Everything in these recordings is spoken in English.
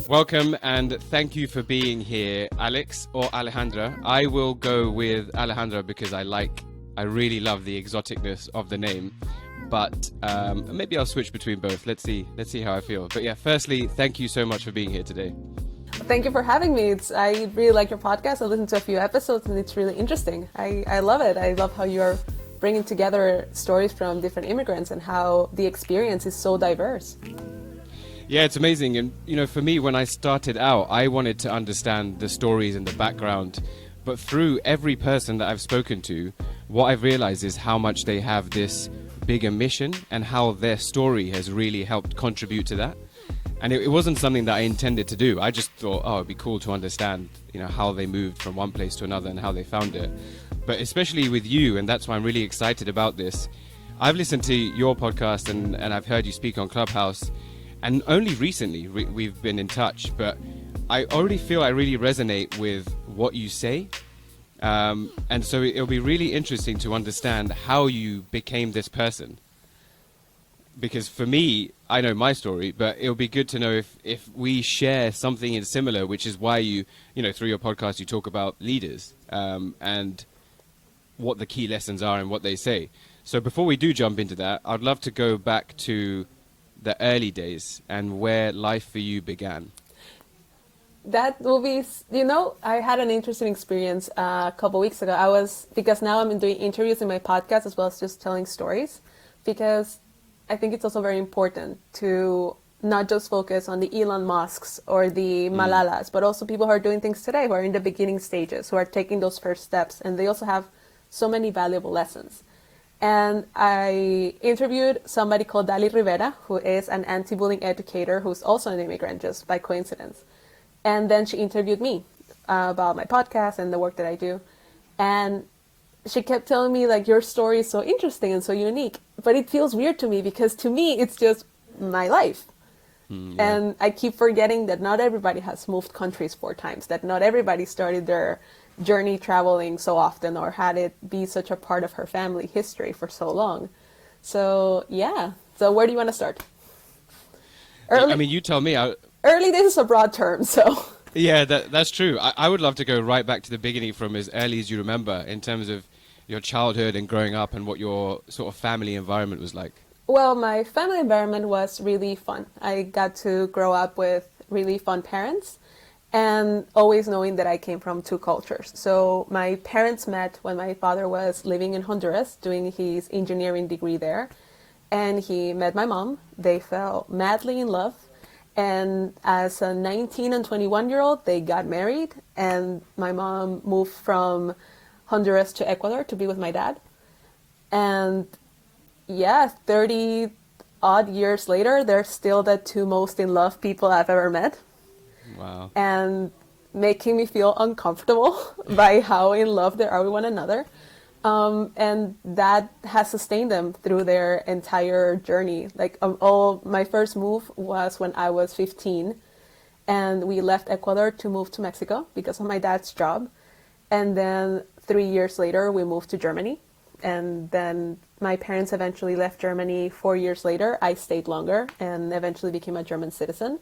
Welcome and thank you for being here, Alex or Alejandra. I will go with Alejandra because I really love the exoticness of the name. But maybe I'll switch between both. Let's see how I feel. But yeah, firstly, thank you so much for being here today. Thank you for having me. I really like your podcast. I listened to a few episodes and it's really interesting. I love it. I love how you're bringing together stories from different immigrants and how the experience is so diverse. Yeah, it's amazing. And, you know, for me, when I started out, I wanted to understand the stories and the background. But through every person that I've spoken to, what I've realized is how much they have this bigger mission and how their story has really helped contribute to that. And it wasn't something that I intended to do. I just thought, oh, it'd be cool to understand, you know, how they moved from one place to another and how they found it. But especially with you, and that's why I'm really excited about this. I've listened to your podcast and I've heard you speak on Clubhouse. And only recently we've been in touch, but I already feel I really resonate with what you say. And so it'll be really interesting to understand how you became this person. Because for me, I know my story, but it'll be good to know if we share something in similar, which is why you know, through your podcast, you talk about leaders and what the key lessons are and what they say. So before we do jump into that, I'd love to go back to the early days and where life for you began. That will be, you know, I had an interesting experience a couple weeks ago. Because now I'm doing interviews in my podcast as well as just telling stories, because I think it's also very important to not just focus on the Elon Musks or the Malalas, but also people who are doing things today, who are in the beginning stages, who are taking those first steps. And they also have so many valuable lessons. And I interviewed somebody called Dali Rivera, who is an anti-bullying educator who's also an immigrant, just by coincidence. And then she interviewed me about my podcast and the work that I do. And she kept telling me, like, your story is so interesting and so unique. But it feels weird to me because to me, it's just my life. Yeah. And I keep forgetting that not everybody has moved countries 4 times, that not everybody started their journey traveling so often or had it be such a part of her family history for so long. So yeah, so where do you want to start? I mean, you tell me. Early days is a broad term, so yeah, that's true. I would love to go right back to the beginning, from as early as you remember, in terms of your childhood and growing up and what your sort of family environment was like. Well, my family environment was really fun. I got to grow up with really fun parents, and always knowing that I came from 2 cultures. So my parents met when my father was living in Honduras, doing his engineering degree there. And he met my mom. They fell madly in love. And as a 19 and 21-year-old, they got married. And my mom moved from Honduras to Ecuador to be with my dad. And yeah, 30 odd years later, they're still the 2 most in love people I've ever met. Wow. And making me feel uncomfortable by how in love they are with one another. And that has sustained them through their entire journey. Like my first move was when I was 15, and we left Ecuador to move to Mexico because of my dad's job. And then 3 years later, we moved to Germany. And then my parents eventually left Germany 4 years later. I stayed longer and eventually became a German citizen.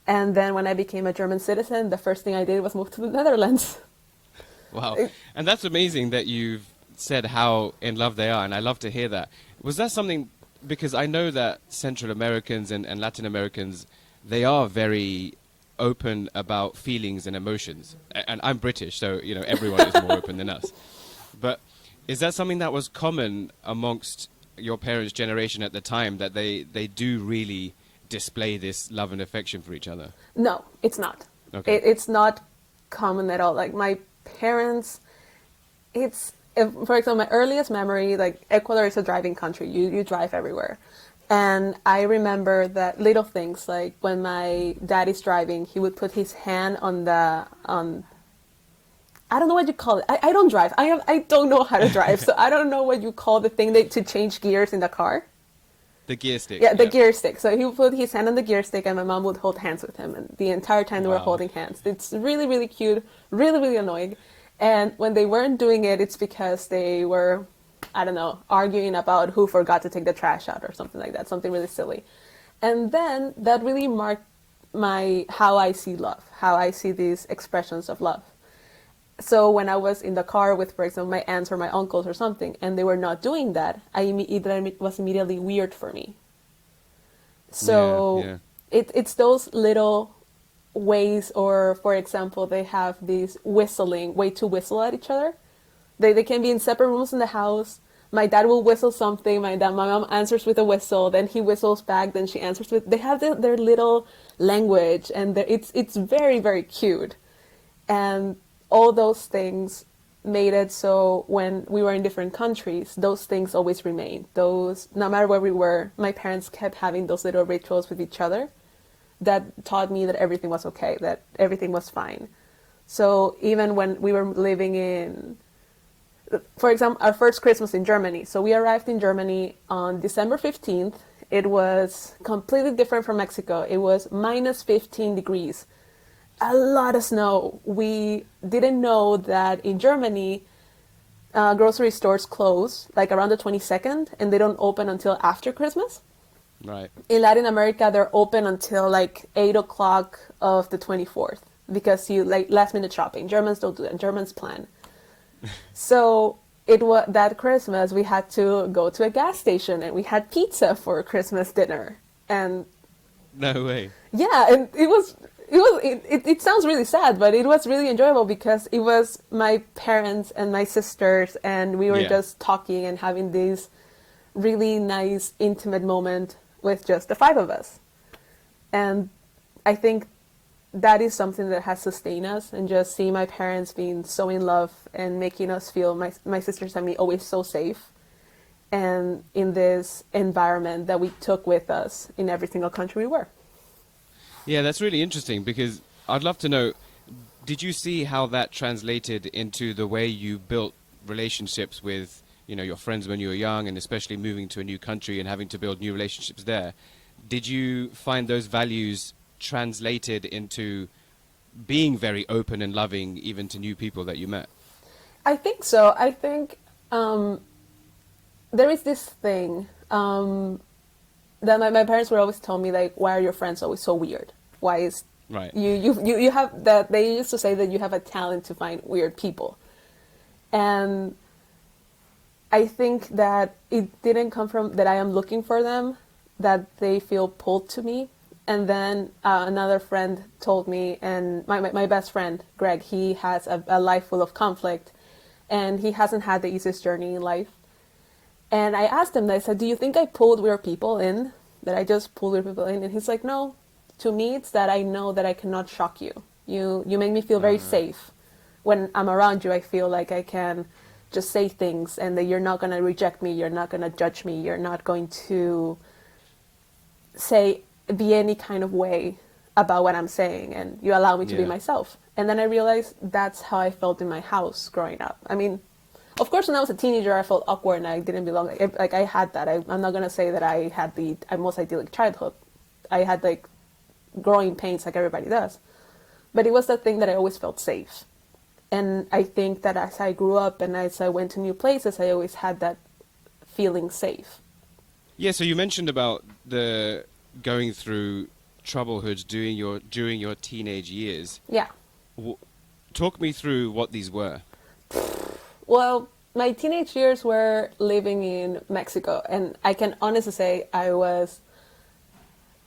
And then when I became a German citizen, the first thing I did was move to the Netherlands. Wow. And that's amazing that you've said how in love they are, and I love to hear that. Was that something, because I know that Central Americans and Latin Americans, they are very open about feelings and emotions. And I'm British, so, you know, everyone is more open than us. But is that something that was common amongst your parents' generation at the time, that they do really display this love and affection for each other? No, it's not. Okay. It's not common at all. Like my parents, for example, my earliest memory, like Ecuador is a driving country. You drive everywhere. And I remember that little things, like when my dad is driving, he would put his hand on I don't know what you call it. I don't drive. I don't know how to drive. So I don't know what you call the thing to change gears in the car. The gear stick. Yeah, the gear stick. So he would put his hand on the gear stick and my mom would hold hands with him. And the entire time they were holding hands. It's really, really cute, really, really annoying. And when they weren't doing it, it's because they were, I don't know, arguing about who forgot to take the trash out or something like that, something really silly. And then that really marked how I see love, how I see these expressions of love. So when I was in the car with, for example, my aunts or my uncles or something, and they were not doing that, it was immediately weird for me. So it's those little ways, or for example, they have these whistling, way to whistle at each other. They can be in separate rooms in the house. My dad will whistle something. My mom answers with a whistle. Then he whistles back. Then she answers with. They have their little language, and it's very, very cute. And all those things made it so when we were in different countries, those things always remained. Those, no matter where we were, my parents kept having those little rituals with each other that taught me that everything was okay, that everything was fine. So even when we were living in, for example, our first Christmas in Germany. So we arrived in Germany on December 15th. It was completely different from Mexico. It was minus 15 degrees. A lot of snow. We didn't know that in Germany, grocery stores close like around the 22nd, and they don't open until after Christmas. Right. In Latin America, they're open until like 8 o'clock of the 24th because you like last minute shopping. Germans don't do that. Germans plan. So it was that Christmas we had to go to a gas station and we had pizza for Christmas dinner. And no way. Yeah, and it sounds really sad, but it was really enjoyable because it was my parents and my sisters, and we were just talking and having this really nice, intimate moment with just the five of us. And I think that is something that has sustained us, and just seeing my parents being so in love and making us feel, my sisters and me, always so safe. And in this environment that we took with us in every single country we were. Yeah, that's really interesting, because I'd love to know, did you see how that translated into the way you built relationships with, your friends when you were young, and especially moving to a new country and having to build new relationships there? Did you find those values translated into being very open and loving even to new people that you met? I think so. I think there is this thing that my parents would always tell me, like, why are your friends always so weird? Why is right? You have that. They used to say that you have a talent to find weird people, and I think that it didn't come from that I am looking for them, that they feel pulled to me. And then another friend told me, and my best friend, Greg, he has a life full of conflict, and he hasn't had the easiest journey in life. And I asked him, I said, do you think I pulled weird people in? That I just pulled weird people in? And he's like, no. To me, it's that I know that I cannot shock you. You make me feel very safe. When I'm around you, I feel like I can just say things, and that you're not going to reject me, you're not going to judge me, you're not going to be any kind of way about what I'm saying, and you allow me to be myself. And then I realized that's how I felt in my house growing up. I mean, of course, when I was a teenager, I felt awkward and I didn't belong. Like I had that. I'm not going to say that I had the most idyllic childhood. I had like growing pains like everybody does. But it was that thing that I always felt safe. And I think that as I grew up and as I went to new places, I always had that feeling safe. Yeah, so you mentioned about the going through troublehoods during your teenage years. Yeah. Talk me through what these were. Well, my teenage years were living in Mexico, and I can honestly say I was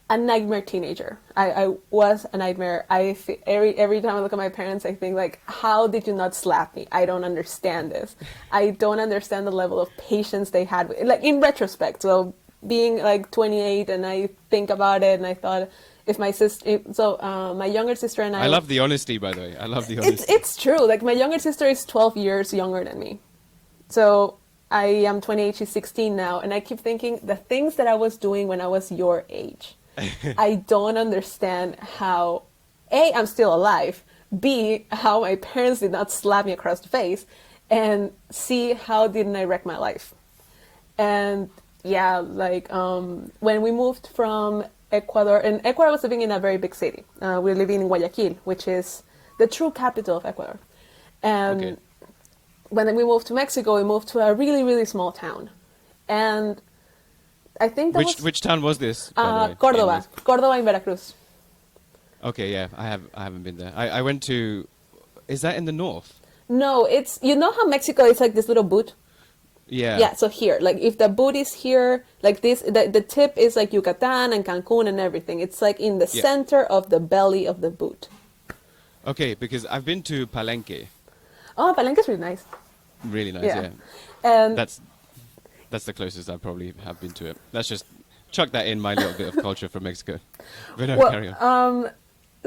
a nightmare teenager. I was a nightmare. Every time I look at my parents, I think, like, how did you not slap me? I don't understand this. I don't understand the level of patience they had. Like, in retrospect, so being like 28, and I think about it, and I thought, if my sister, my younger sister and I love the honesty, by the way. I love the honesty. It's true. Like, my younger sister is 12 years younger than me. So I am 28, she's 16 now, and I keep thinking the things that I was doing when I was your age. I don't understand how, A, I'm still alive, B, how my parents did not slap me across the face, and C, how didn't I wreck my life? And yeah, like when we moved from Ecuador, and Ecuador was living in a very big city. We were living in Guayaquil, which is the true capital of Ecuador. And when we moved to Mexico, we moved to a really, really small town. And I think that was Which town was this? By the way? Córdoba. Córdoba in Veracruz. Okay, yeah, I haven't been there. I went to. Is that in the north? No, it's, you know how Mexico is like this little boot? Yeah. Yeah, so here, like if the boot is here, like this, the tip is like Yucatan and Cancun and everything. It's like in the center of the belly of the boot. Okay, because I've been to Palenque. Oh, Palenque's really nice. Really nice, yeah. And That's the closest I probably have been to it. Let's just chuck that in my little bit of culture from Mexico. But no, carry on.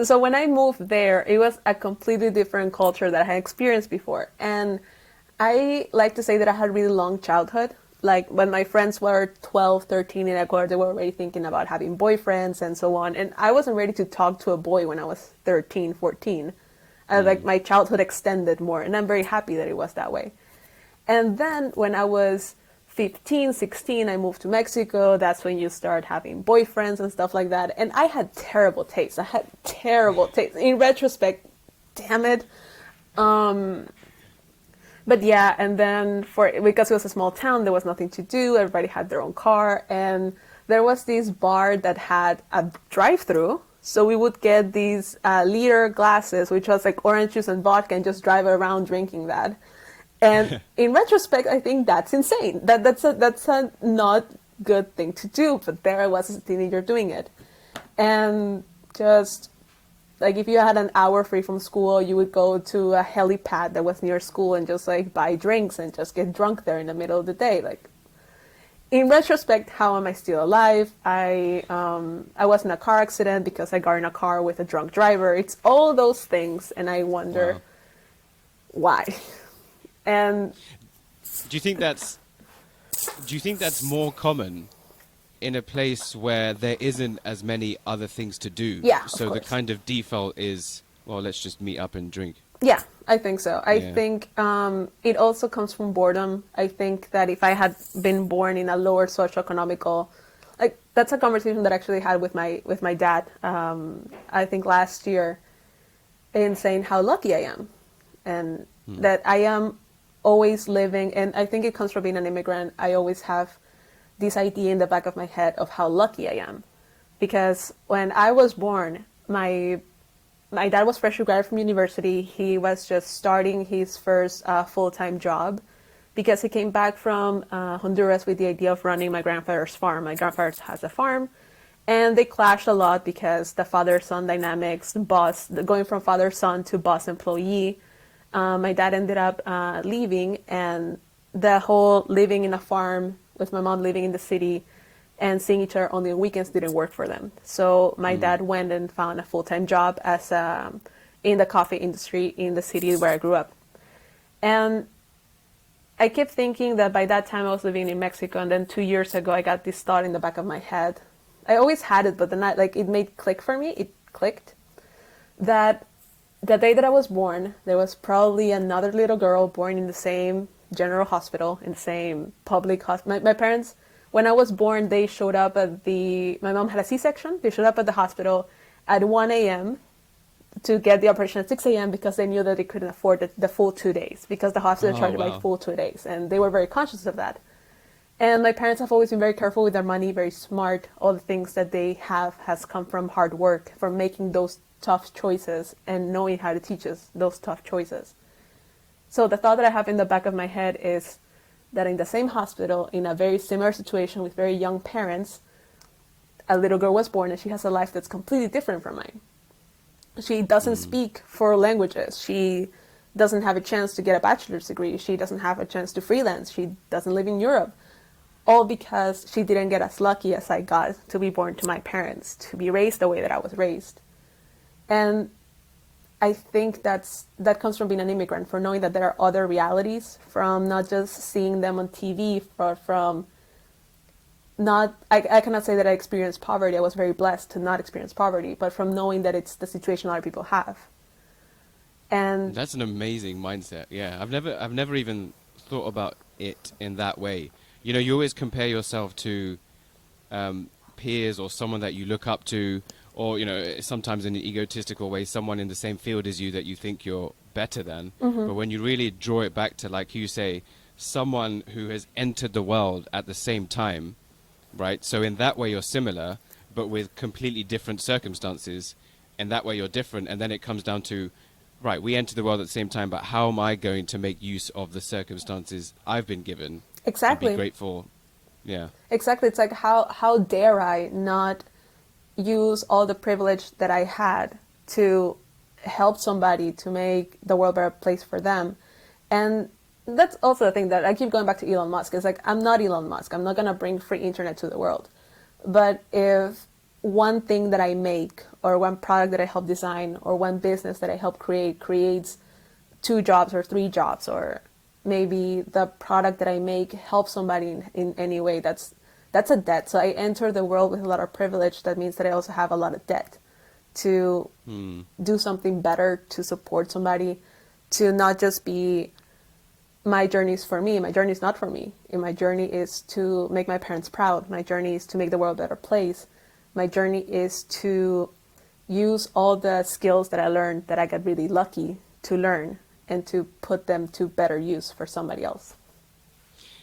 So when I moved there, it was a completely different culture that I had experienced before. And I like to say that I had a really long childhood. Like when my friends were 12, 13 in Ecuador, they were already thinking about having boyfriends and so on. And I wasn't ready to talk to a boy when I was 13, 14. Like my childhood extended more, and I'm very happy that it was that way. And then when I was 15, 16, I moved to Mexico. That's when you start having boyfriends and stuff like that. And I had terrible taste. In retrospect, damn it. But yeah, and then because it was a small town, there was nothing to do. Everybody had their own car. And there was this bar that had a drive-through. So we would get these liter glasses, which was like orange juice and vodka, and just drive around drinking that. And in retrospect, I think that's insane. That's a not good thing to do. But there I was as a teenager doing it. And just like if you had an hour free from school, you would go to a helipad that was near school and just like buy drinks and just get drunk there in the middle of the day. Like in retrospect, how am I still alive? I was in a car accident because I got in a car with a drunk driver. It's all those things, and I wonder why. And do you think that's more common in a place where there isn't as many other things to do? Yeah, so of the course. kind of default is, well, let's just meet up and drink. Yeah, I think so. I think it also comes from boredom. I think that if I had been born in a lower socioeconomical, like that's a conversation that I actually had with my dad. I think last year, in saying how lucky I am, and that I am always living. And I think it comes from being an immigrant. I always have this idea in the back of my head of how lucky I am, because when I was born, my dad was freshly graduated from university. He was just starting his first full-time job because he came back from Honduras with the idea of running my grandfather's farm. My grandfather has a farm, and they clashed a lot because the father-son dynamics, going from father-son to boss employee. My dad ended up leaving, and the whole living in a farm with my mom living in the city and seeing each other only on weekends didn't work for them. So my dad went and found a full-time job as in the coffee industry in the city where I grew up. And I kept thinking that by that time I was living in Mexico, and then 2 years ago I got this thought in the back of my head. I always had it, but then it made click for me. It clicked that the day that I was born, there was probably another little girl born in the same general hospital, in the same public hospital. My parents, when I was born, they showed up my mom had a C-section. They showed up at the hospital at 1 a.m. to get the operation at 6 a.m. because they knew that they couldn't afford the full 2 days because the hospital charged like full 2 days. And they were very conscious of that. And my parents have always been very careful with their money, very smart. All the things that they have has come from hard work, from making those tough choices and knowing how to teach us those tough choices. So the thought that I have in the back of my head is that in the same hospital, in a very similar situation with very young parents, a little girl was born and she has a life that's completely different from mine. She doesn't speak 4 languages. She doesn't have a chance to get a bachelor's degree. She doesn't have a chance to freelance. She doesn't live in Europe. All because she didn't get as lucky as I got to be born to my parents, to be raised the way that I was raised. And I think that comes from being an immigrant, for knowing that there are other realities, from not just seeing them on TV, or from not, I cannot say that I experienced poverty. I was very blessed to not experience poverty, but from knowing that it's the situation a lot of people have. And that's an amazing mindset. Yeah, I've never even thought about it in that way. You know, you always compare yourself to peers or someone that you look up to, or, you know, sometimes in an egotistical way, someone in the same field as you that you think you're better than. But when you really draw it back to, like you say, someone who has entered the world at the same time, right? So in that way, you're similar, but with completely different circumstances. And that way, you're different. And then it comes down to, right, we enter the world at the same time, but how am I going to make use of the circumstances I've been given? Exactly. And be grateful. Yeah. Exactly. It's like, how dare I not use all the privilege that I had to help somebody, to make the world a better place for them. And that's also the thing that I keep going back to Elon Musk. It's like, I'm not Elon Musk. I'm not going to bring free internet to the world. But if one thing that I make, or one product that I help design, or one business that I help create creates 2 jobs or 3 jobs, or maybe the product that I make helps somebody in any way, that's a debt. So I enter the world with a lot of privilege. That means that I also have a lot of debt to do something better, to support somebody, to not just be, my journey is for me. My journey is not for me. And my journey is to make my parents proud. My journey is to make the world a better place. My journey is to use all the skills that I learned, that I got really lucky to learn, and to put them to better use for somebody else.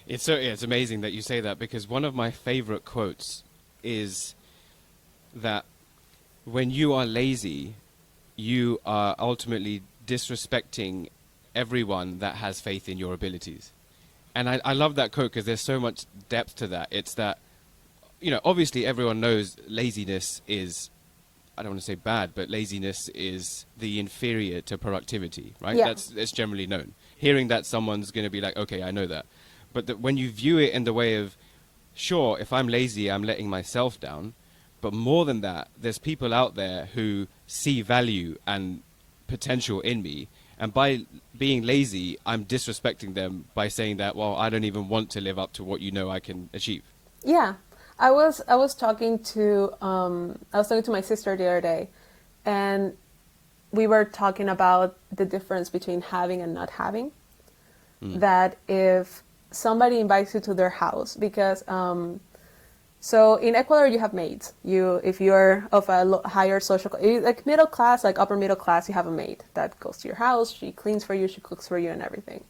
It's amazing that you say that, because one of my favorite quotes is that when you are lazy, you are ultimately disrespecting everyone that has faith in your abilities. And I love that quote because there's so much depth to that. It's that, obviously everyone knows laziness is, I don't want to say bad, but laziness is the inferior to productivity, right? Yeah. That's generally known. Hearing that someone's going to be like, okay, I know that. But when you view it in the way of, sure, if I'm lazy, I'm letting myself down. But more than that, there's people out there who see value and potential in me. And by being lazy, I'm disrespecting them by saying that, well, I don't even want to live up to what I can achieve. Yeah. I was talking to my sister the other day, and we were talking about the difference between having and not having. That if somebody invites you to their house, because so in Ecuador you have maids. If you're of a higher social, like middle class, like upper middle class, you have a maid that goes to your house. She cleans for you, she cooks for you, and everything.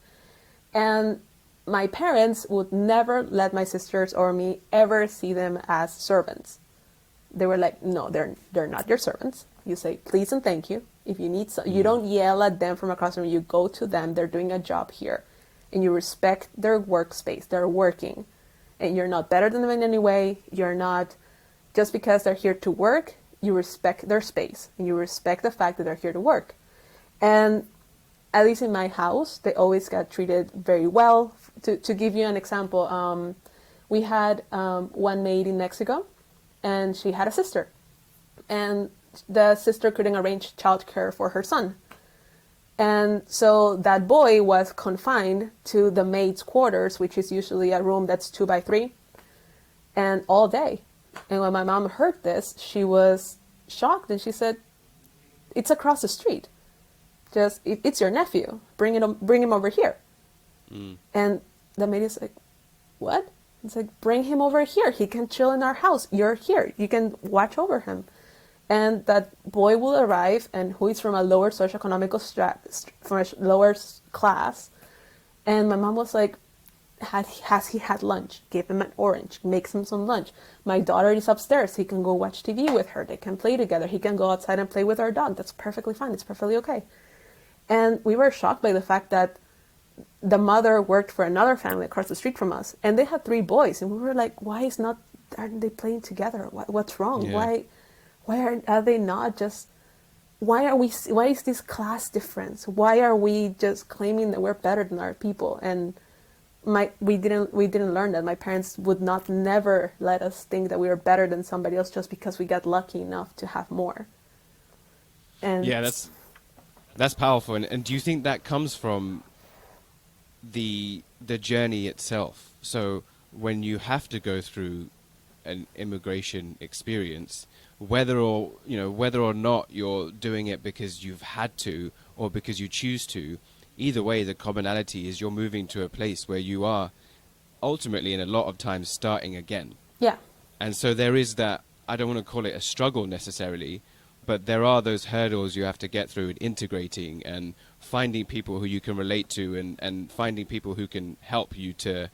And my parents would never let my sisters or me ever see them as servants. They were like, no, they're not your servants. You say please and thank you. If you need you don't yell at them from across the room. You go to them. They're doing a job here, and you respect their workspace. They're working, and you're not better than them in any way. You're not, just because they're here to work, you respect their space, and you respect the fact that they're here to work. And at least in my house, they always got treated very well. To give you an example, we had one maid in Mexico, and she had a sister. And the sister couldn't arrange childcare for her son. And so that boy was confined to the maid's quarters, which is usually a room that's 2 by 3, and all day. And when my mom heard this, she was shocked, and she said, it's across the street. It's your nephew. Bring him over here. And the maid is like, what? It's like, bring him over here. He can chill in our house. You're here. You can watch over him. And that boy will arrive, and who is from a lower socioeconomic from a lower class. And my mom was like, has he had lunch? Give him an orange. Make him some lunch. My daughter is upstairs. He can go watch TV with her. They can play together. He can go outside and play with our dog. That's perfectly fine. It's perfectly okay. And we were shocked by the fact that the mother worked for another family across the street from us, and they had 3 boys. And we were like, aren't they playing together? What's wrong? Yeah. Why are they not just, why is this class difference? Why are we just claiming that we're better than our people? And we didn't learn that. My parents would never let us think that we were better than somebody else just because we got lucky enough to have more. And yeah, that's powerful. And do you think that comes from the journey itself? So when you have to go through an immigration experience, whether or not you're doing it because you've had to or because you choose to, either way, the commonality is you're moving to a place where you are ultimately, in a lot of times, starting again. Yeah. And so there is that, I don't want to call it a struggle necessarily, but there are those hurdles you have to get through in integrating and finding people who you can relate to and finding people who can help you to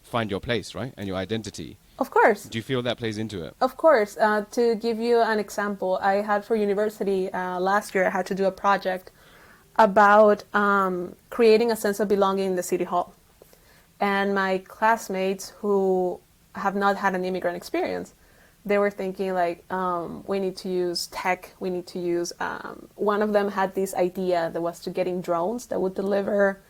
find your place, right? And your identity. Of course. Do you feel that plays into it? Of course. To give you an example, I had for university last year, I had to do a project about creating a sense of belonging in the city hall. And my classmates who have not had an immigrant experience, they were thinking like, we need to use tech, we need to use, one of them had this idea that was to getting drones that would deliver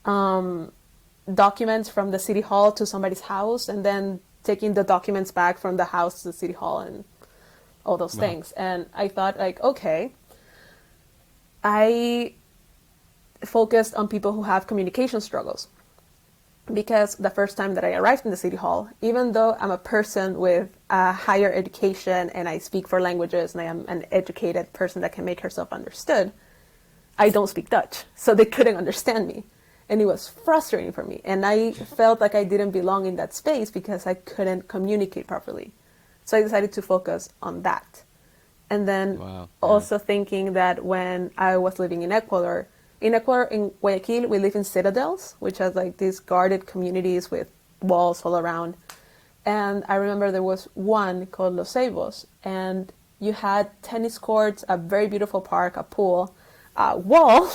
documents from the city hall to somebody's house, and then taking the documents back from the house to the city hall and all those things. And I thought like, okay, I focused on people who have communication struggles. Because the first time that I arrived in the city hall, even though I'm a person with a higher education and I speak 4 languages and I am an educated person that can make herself understood, I don't speak Dutch. So they couldn't understand me. And it was frustrating for me. And I felt like I didn't belong in that space because I couldn't communicate properly. So I decided to focus on that. And then also thinking that when I was living in Ecuador, in Guayaquil, we live in citadels, which has like these guarded communities with walls all around. And I remember there was one called Los Ceibos, and you had tennis courts, a very beautiful park, a pool, a wall,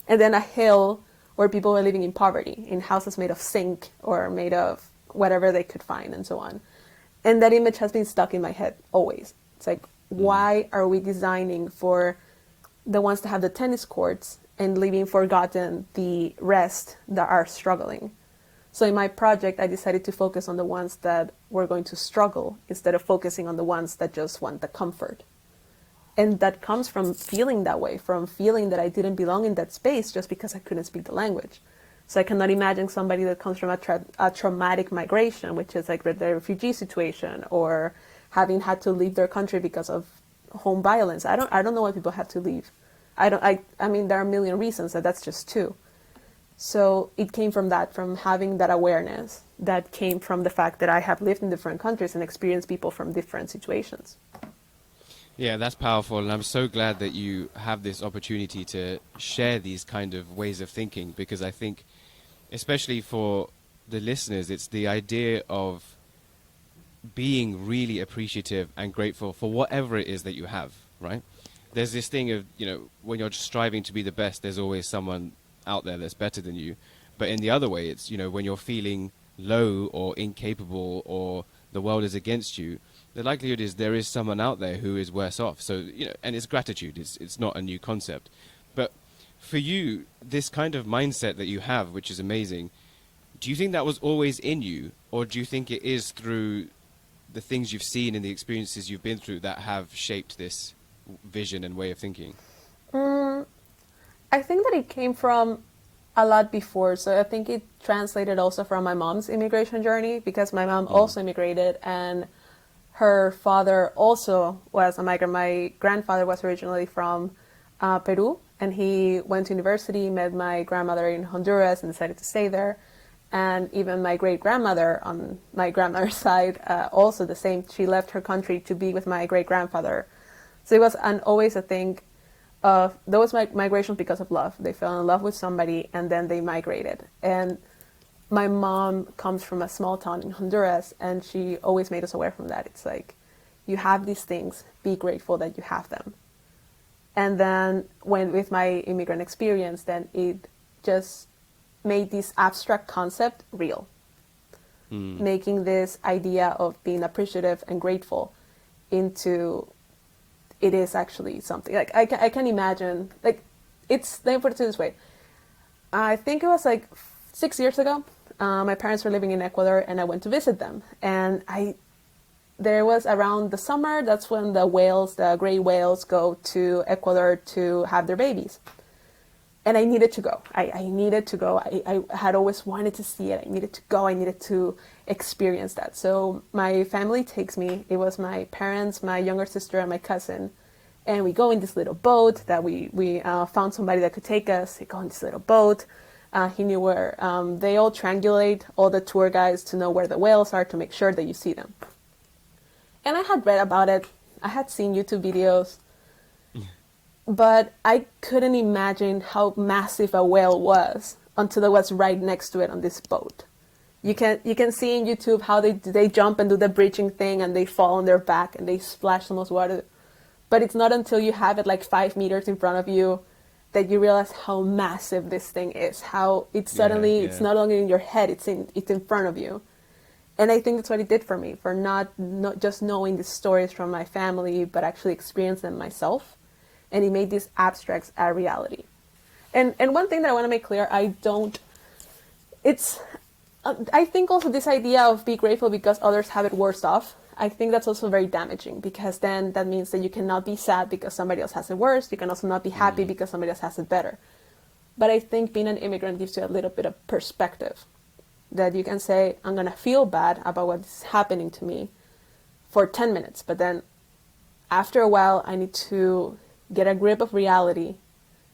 and then a hill where people were living in poverty, in houses made of zinc or made of whatever they could find and so on. And that image has been stuck in my head always. It's like, why are we designing for the ones that have the tennis courts and leaving forgotten the rest that are struggling? So in my project, I decided to focus on the ones that were going to struggle instead of focusing on the ones that just want the comfort. And that comes from feeling that way, from feeling that I didn't belong in that space just because I couldn't speak the language. So I cannot imagine somebody that comes from a traumatic migration, which is like the refugee situation, or having had to leave their country because of home violence. I don't know why people have to leave. I mean, there are a million reasons, that's just 2. So it came from that, from having that awareness that came from the fact that I have lived in different countries and experienced people from different situations. Yeah, that's powerful, and I'm so glad that you have this opportunity to share these kind of ways of thinking, because I think, especially for the listeners, it's the idea of being really appreciative and grateful for whatever it is that you have, right? There's this thing of, when you're striving to be the best, there's always someone out there that's better than you. But in the other way, it's, when you're feeling low or incapable or the world is against you, the likelihood is there is someone out there who is worse off. So, and it's gratitude. It's not a new concept. But for you, this kind of mindset that you have, which is amazing, do you think that was always in you? Or do you think it is through the things you've seen and the experiences you've been through that have shaped this vision and way of thinking? I think that it came from a lot before. So I think it translated also from my mom's immigration journey, because my mom also immigrated, and her father also was a migrant. My grandfather was originally from Peru, and he went to university, met my grandmother in Honduras, and decided to stay there. And even my great-grandmother on my grandmother's side, also the same. She left her country to be with my great-grandfather. So it was always a thing of those migrations because of love. They fell in love with somebody, and then they migrated. And my mom comes from a small town in Honduras, and she always made us aware from that. It's like, you have these things, be grateful that you have them. And then with my immigrant experience, then it just made this abstract concept real. Making this idea of being appreciative and grateful into, it is actually something. Like, I can imagine, like, let me put it this way. I think it was like 6 years ago. My parents were living in Ecuador, and I went to visit them. And there was around the summer, that's when the gray whales go to Ecuador to have their babies. And I needed to go. I needed to go. I had always wanted to see it. I needed to go. I needed to experience that. So my family takes me. It was my parents, my younger sister, and my cousin. And we go in this little boat that we found somebody that could take us. We go in this little boat. He knew where, they all triangulate, all the tour guides, to know where the whales are, to make sure that you see them. And I had read about it. I had seen YouTube videos. But I couldn't imagine how massive a whale was until I was right next to it on this boat. You can see in YouTube how they jump and do the bridging thing and they fall on their back and they splash so much water. But it's not until you have it like 5 meters in front of you that you realize how massive this thing is. How it's suddenly it's not only in your head, it's in front of you. And I think that's what it did for me, for not just knowing the stories from my family, but actually experience them myself. And it made these abstracts a reality. And one thing that I want to make clear, I think also this idea of be grateful because others have it worse off, I think that's also very damaging, because then that means that you cannot be sad because somebody else has it worse. You can also not be happy because somebody else has it better. But I think being an immigrant gives you a little bit of perspective, that you can say, I'm going to feel bad about what's happening to me for 10 minutes, but then after a while, I need to get a grip of reality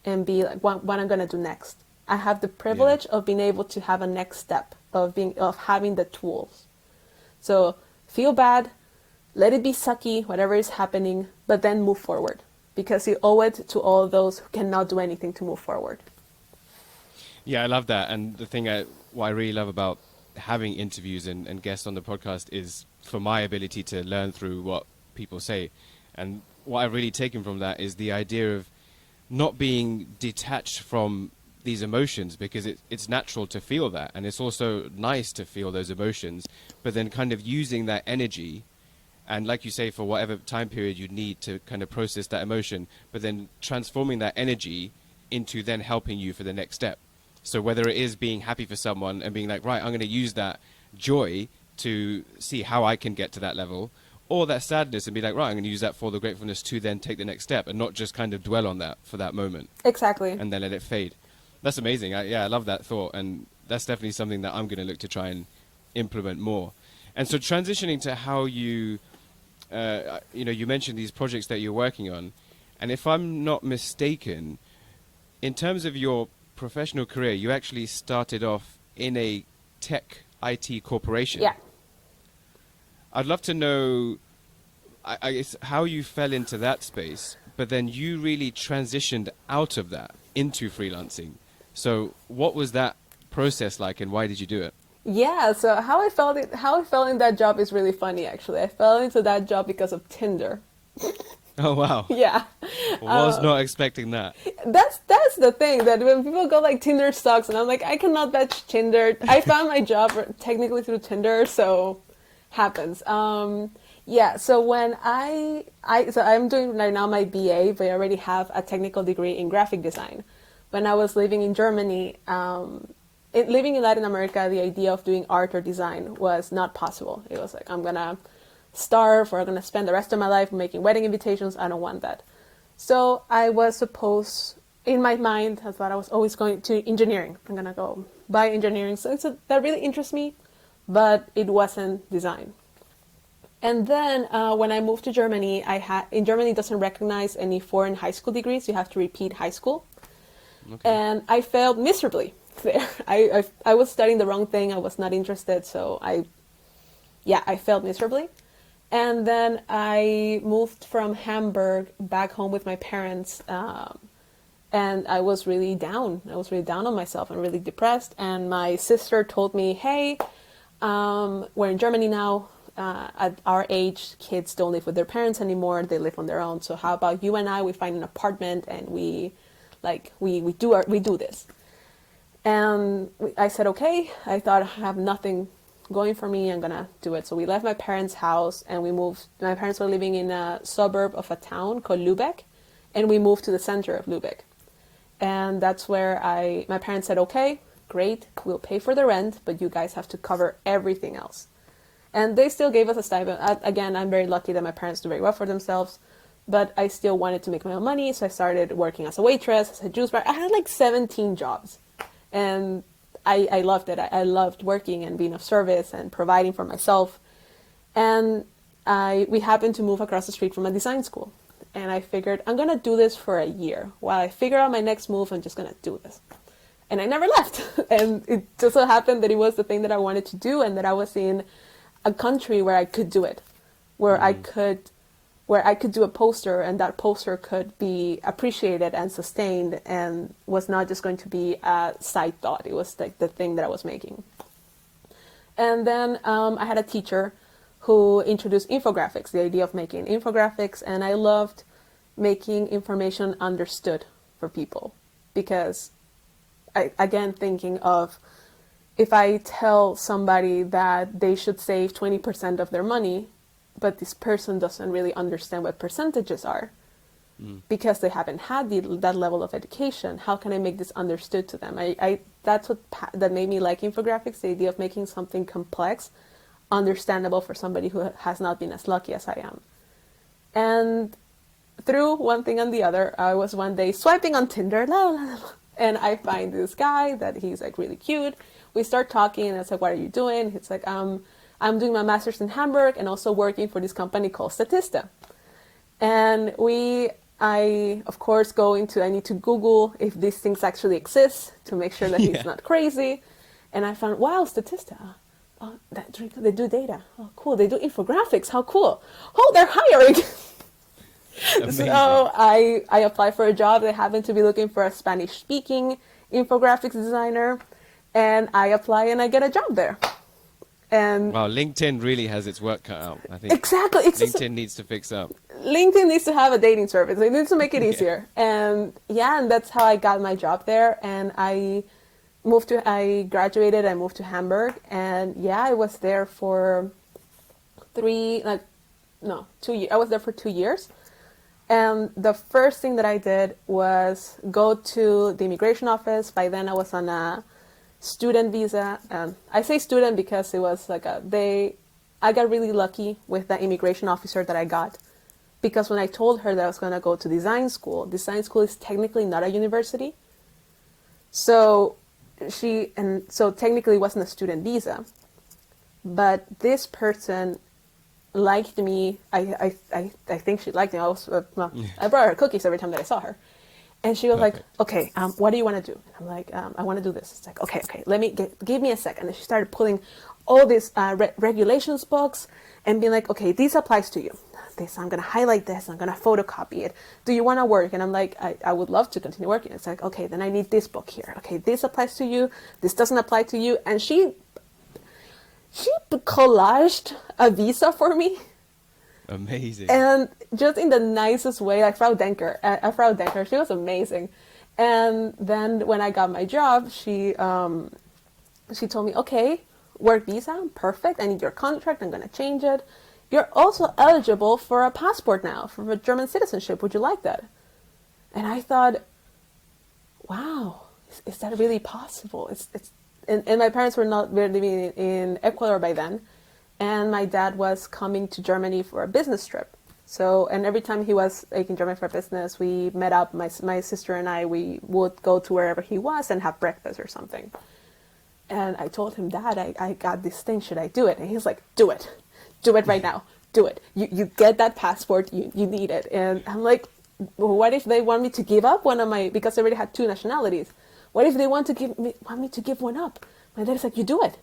and be like, what I'm going to do next. I have the privilege of being able to have a next step, of having the tools. So feel bad, let it be sucky, whatever is happening, but then move forward, because you owe it to all those who cannot do anything to move forward. Yeah, I love that. And the thing what I really love about having interviews and guests on the podcast is for my ability to learn through what people say. And what I've really taken from that is the idea of not being detached from these emotions, because it's natural to feel that, and it's also nice to feel those emotions, but then kind of using that energy, and like you say, for whatever time period you need to kind of process that emotion, but then transforming that energy into then helping you for the next step. So whether it is being happy for someone and being like, right, I'm going to use that joy to see how I can get to that level, or that sadness and be like, right, I'm going to use that for the gratefulness to then take the next step, and not just kind of dwell on that for that moment. Exactly. And then let it fade. That's amazing. I love that thought. And that's definitely something that I'm going to look to try and implement more. And so transitioning to how you mentioned these projects that you're working on. And if I'm not mistaken, in terms of your professional career, you actually started off in a tech IT corporation. Yeah. I'd love to know I guess how you fell into that space, but then you really transitioned out of that into freelancing. So what was that process like, and why did you do it? Yeah, so how I fell in that job is really funny, actually. I fell into that job because of Tinder. Oh, wow. Yeah. Was not expecting that. That's the thing, that when people go like Tinder sucks, and I'm like, I cannot batch Tinder. I found my job technically through Tinder, so happens. Yeah, so when so I'm doing right now my BA, but I already have a technical degree in graphic design. When I was living in Germany, living in Latin America, the idea of doing art or design was not possible. It was like, I'm going to starve, or I'm going to spend the rest of my life making wedding invitations. I don't want that. So I was supposed, in my mind, I thought I was always going to engineering. I'm going to go buy engineering. So that really interests me, but it wasn't design. And then when I moved to Germany, in Germany it doesn't recognize any foreign high school degrees. You have to repeat high school. Okay. And I failed miserably there. I was studying the wrong thing. I was not interested. So I failed miserably. And then I moved from Hamburg back home with my parents. And I was really down. I was really down on myself and really depressed. And my sister told me, hey, we're in Germany now. At our age, kids don't live with their parents anymore. They live on their own. So how about you and I, we find an apartment and we do this. And I said, okay. I thought I have nothing going for me. I'm going to do it. So we left my parents' house and we moved. My parents were living in a suburb of a town called Lübeck, and we moved to the center of Lübeck. And that's where my parents said, okay, great. We'll pay for the rent, but you guys have to cover everything else. And they still gave us a stipend. Again, I'm very lucky that my parents do very well for themselves, but I still wanted to make my own money. So I started working as a waitress, as a juice bar. I had like 17 jobs, and I loved it. I loved working and being of service and providing for myself. And we happened to move across the street from a design school. And I figured, I'm going to do this for a year. While I figure out my next move, I'm just going to do this. And I never left. And it just so happened that it was the thing that I wanted to do, and that I was in a country where I could do it, where I could do a poster, and that poster could be appreciated and sustained, and was not just going to be a side thought. It was like the thing that I was making. And then I had a teacher who introduced infographics, the idea of making infographics, and I loved making information understood for people, because again, thinking of, if I tell somebody that they should save 20% of their money, but this person doesn't really understand what percentages are because they haven't had that level of education, how can I make this understood to them? That's that made me like infographics, the idea of making something complex understandable for somebody who has not been as lucky as I am. And through one thing and the other, I was one day swiping on Tinder, and I find this guy that he's like really cute. We start talking, and I was like, what are you doing? He's like, I'm doing my master's in Hamburg and also working for this company called Statista. And I of course I need to Google if these things actually exist to make sure that he's not crazy. And I found, wow, Statista. Oh, they do data. Oh, cool. They do infographics. How cool. Oh, they're hiring. So I applied for a job. They happened to be looking for a Spanish-speaking infographics designer. And I apply and I get a job there. And wow, LinkedIn really has its work cut out, I think. Exactly. LinkedIn needs to fix up. LinkedIn needs to have a dating service. It needs to make it easier. And and that's how I got my job there. And I graduated, I moved to Hamburg, and I was there for 2 years. I was there for 2 years. And the first thing that I did was go to the immigration office. By then I was on a student visa. I say student because it was like I got really lucky with the immigration officer that I got, because when I told her that I was going to go to design school is technically not a university. So technically it wasn't a student visa, but this person liked me. I think she liked me. I brought her cookies every time that I saw her. And she was like, okay, what do you want to do? And I'm like, I want to do this. It's like, okay, give me a second. And she started pulling all these regulations books and being like, okay, this applies to you. I'm going to highlight this. I'm going to photocopy it. Do you want to work? And I'm like, I would love to continue working. It's like, okay, then I need this book here. Okay, this applies to you. This doesn't apply to you. And she collaged a visa for me. Amazing. And just in the nicest way, like Frau Denker, she was amazing. And then when I got my job, she told me, okay, work visa, perfect. I need your contract. I'm going to change it. You're also eligible for a passport now, for a German citizenship. Would you like that? And I thought, wow, is that really possible? And my parents were not living in Ecuador by then. And my dad was coming to Germany for a business trip. So, and every time he was in Germany for business, we met up, my sister and I, we would go to wherever he was and have breakfast or something. And I told him, Dad, I got this thing, should I do it? And he's like, do it. Do it right now. Do it. You get that passport, you need it. And I'm like, well, what if they want me to give up one of because I already had 2 nationalities. What if they want me to give one up? My dad's like, you do it.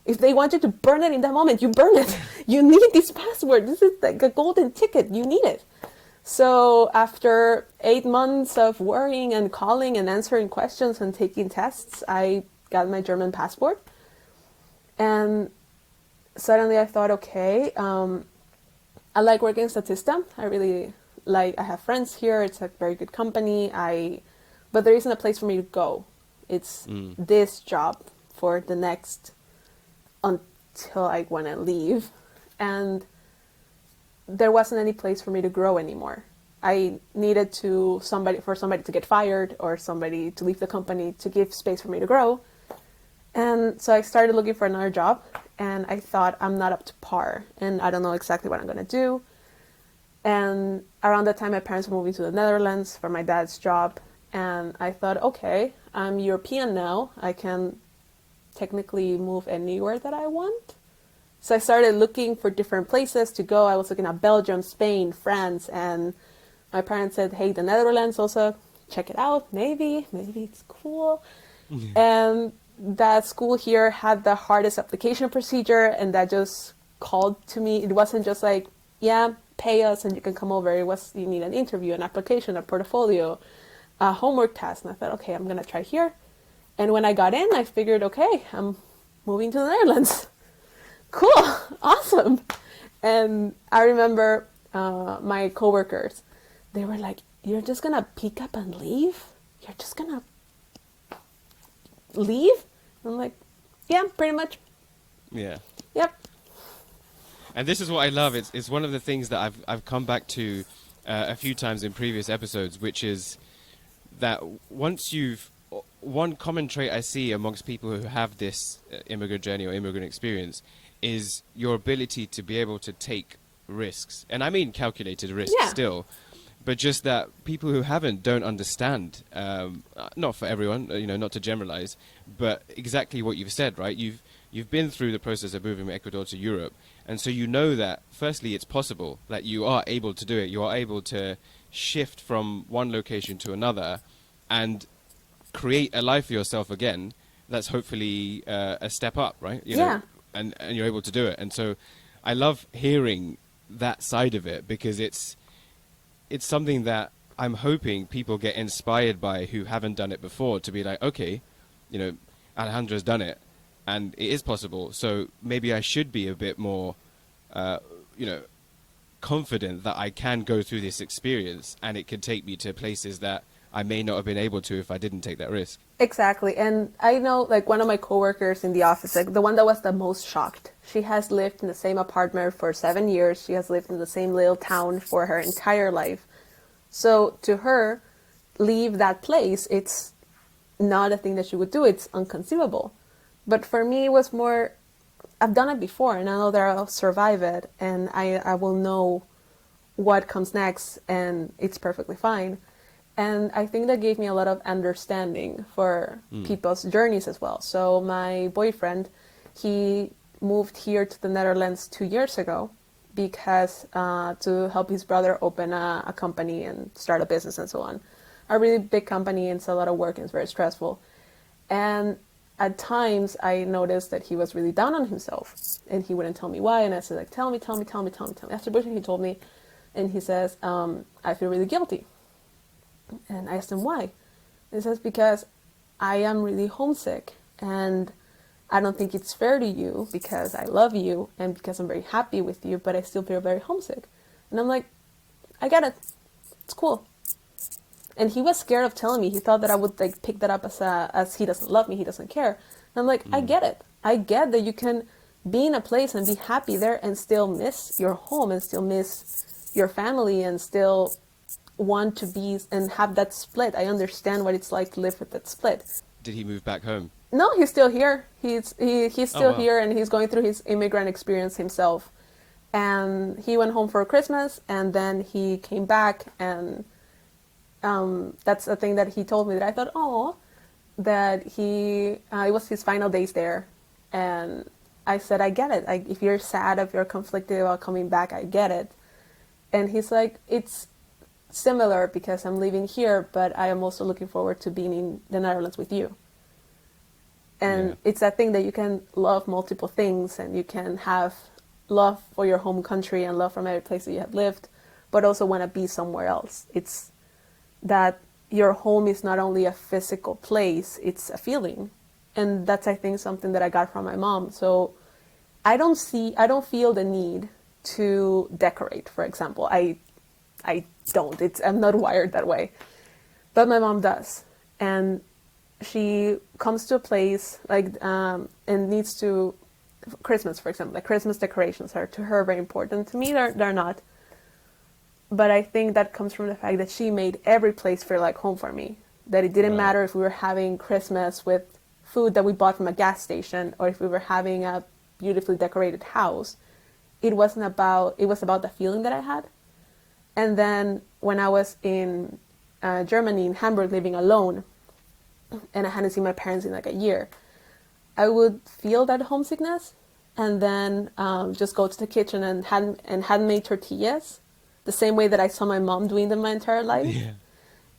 If they want you to burn it in that moment, you burn it. You need this passport. This is like a golden ticket. You need it. So after 8 months of worrying and calling and answering questions and taking tests, I got my German passport. And suddenly I thought, okay, I like working in Statista. I have friends here. It's a very good company. But there isn't a place for me to go. It's this job for the next until I want to leave. And there wasn't any place for me to grow anymore. I needed for somebody to get fired or somebody to leave the company to give space for me to grow. And so I started looking for another job, and I thought, I'm not up to par and I don't know exactly what I'm going to do. And around that time, my parents were moving to the Netherlands for my dad's job. And I thought, okay, I'm European now. I can technically move anywhere that I want. So I started looking for different places to go. I was looking at Belgium, Spain, France, and my parents said, hey, the Netherlands also, check it out. Maybe it's cool. Mm-hmm. And that school here had the hardest application procedure, and that just called to me. It wasn't just like, yeah, pay us and you can come over. It was, you need an interview, an application, a portfolio, a homework task. And I thought, okay, I'm going to try here. And when I got in, I figured, okay, I'm moving to the Netherlands. Cool, awesome. And I remember my coworkers, they were like, you're just gonna pick up and leave? You're just gonna leave? I'm like, yeah, pretty much. Yeah. Yep. And this is what I love. It's one of the things that I've come back to a few times in previous episodes, which is that one common trait I see amongst people who have this immigrant journey or immigrant experience is your ability to be able to take risks. And I mean calculated risks still. But just that people who haven't don't understand, not for everyone, not to generalize, but exactly what you've said, right? You've been through the process of moving from Ecuador to Europe. And so you know that, firstly, it's possible, that you are able to do it. You are able to shift from one location to another and create a life for yourself again that's hopefully a step up, right? You know, and you're able to do it. And so I love hearing that side of it, because it's something that I'm hoping people get inspired by who haven't done it before, to be like, okay, Alejandra's done it and it is possible. So maybe I should be a bit more, confident that I can go through this experience and it could take me to places that I may not have been able to if I didn't take that risk. Exactly. And I know, like, one of my coworkers in the office, like the one that was the most shocked, she has lived in the same apartment for 7 years. She has lived in the same little town for her entire life. So to her, leave that place, it's not a thing that she would do. It's inconceivable. But for me, it was more, I've done it before, and I know that I'll survive it, and I will know what comes next, and it's perfectly fine. And I think that gave me a lot of understanding for people's journeys as well. So my boyfriend, he moved here to the Netherlands 2 years ago because to help his brother open a company and start a business and so on. A really big company, and it's a lot of work and it's very stressful. And at times I noticed that he was really down on himself and he wouldn't tell me why. And I said, like, tell me. After Bushing, he told me, and he says, I feel really guilty. And I asked him why. He says, because I am really homesick and I don't think it's fair to you because I love you and because I'm very happy with you, but I still feel very homesick. And I'm like, I get it. It's cool. And he was scared of telling me. He thought that I would like pick that up as he doesn't love me, he doesn't care. And I'm like, I get it. I get that you can be in a place and be happy there and still miss your home and still miss your family and still want to be and have that split. I understand what it's like to live with that split. Did he move back home? No, he's still here. He's still here, and he's going through his immigrant experience himself. And he went home for Christmas, and then he came back, and that's the thing that he told me that I thought, oh, that it was his final days there. And I said, I get it. If you're sad, if you're conflicted about coming back, I get it. And he's like, it's similar because I'm living here, but I am also looking forward to being in the Netherlands with you. And it's that thing that you can love multiple things and you can have love for your home country and love from every place that you have lived, but also want to be somewhere else. It's that your home is not only a physical place, it's a feeling. And that's, I think, something that I got from my mom. So I don't feel the need to decorate, for example. I don't. I'm not wired that way. But my mom does. And she comes to a place and needs to, Christmas, for example, like Christmas decorations are to her very important. To me, they're not. But I think that comes from the fact that she made every place feel like home for me. That it didn't matter if we were having Christmas with food that we bought from a gas station or if we were having a beautifully decorated house. It was about the feeling that I had. And then when I was in Germany, in Hamburg, living alone, and I hadn't seen my parents in like a year, I would feel that homesickness and then just go to the kitchen and hadn't made tortillas the same way that I saw my mom doing them my entire life. Yeah.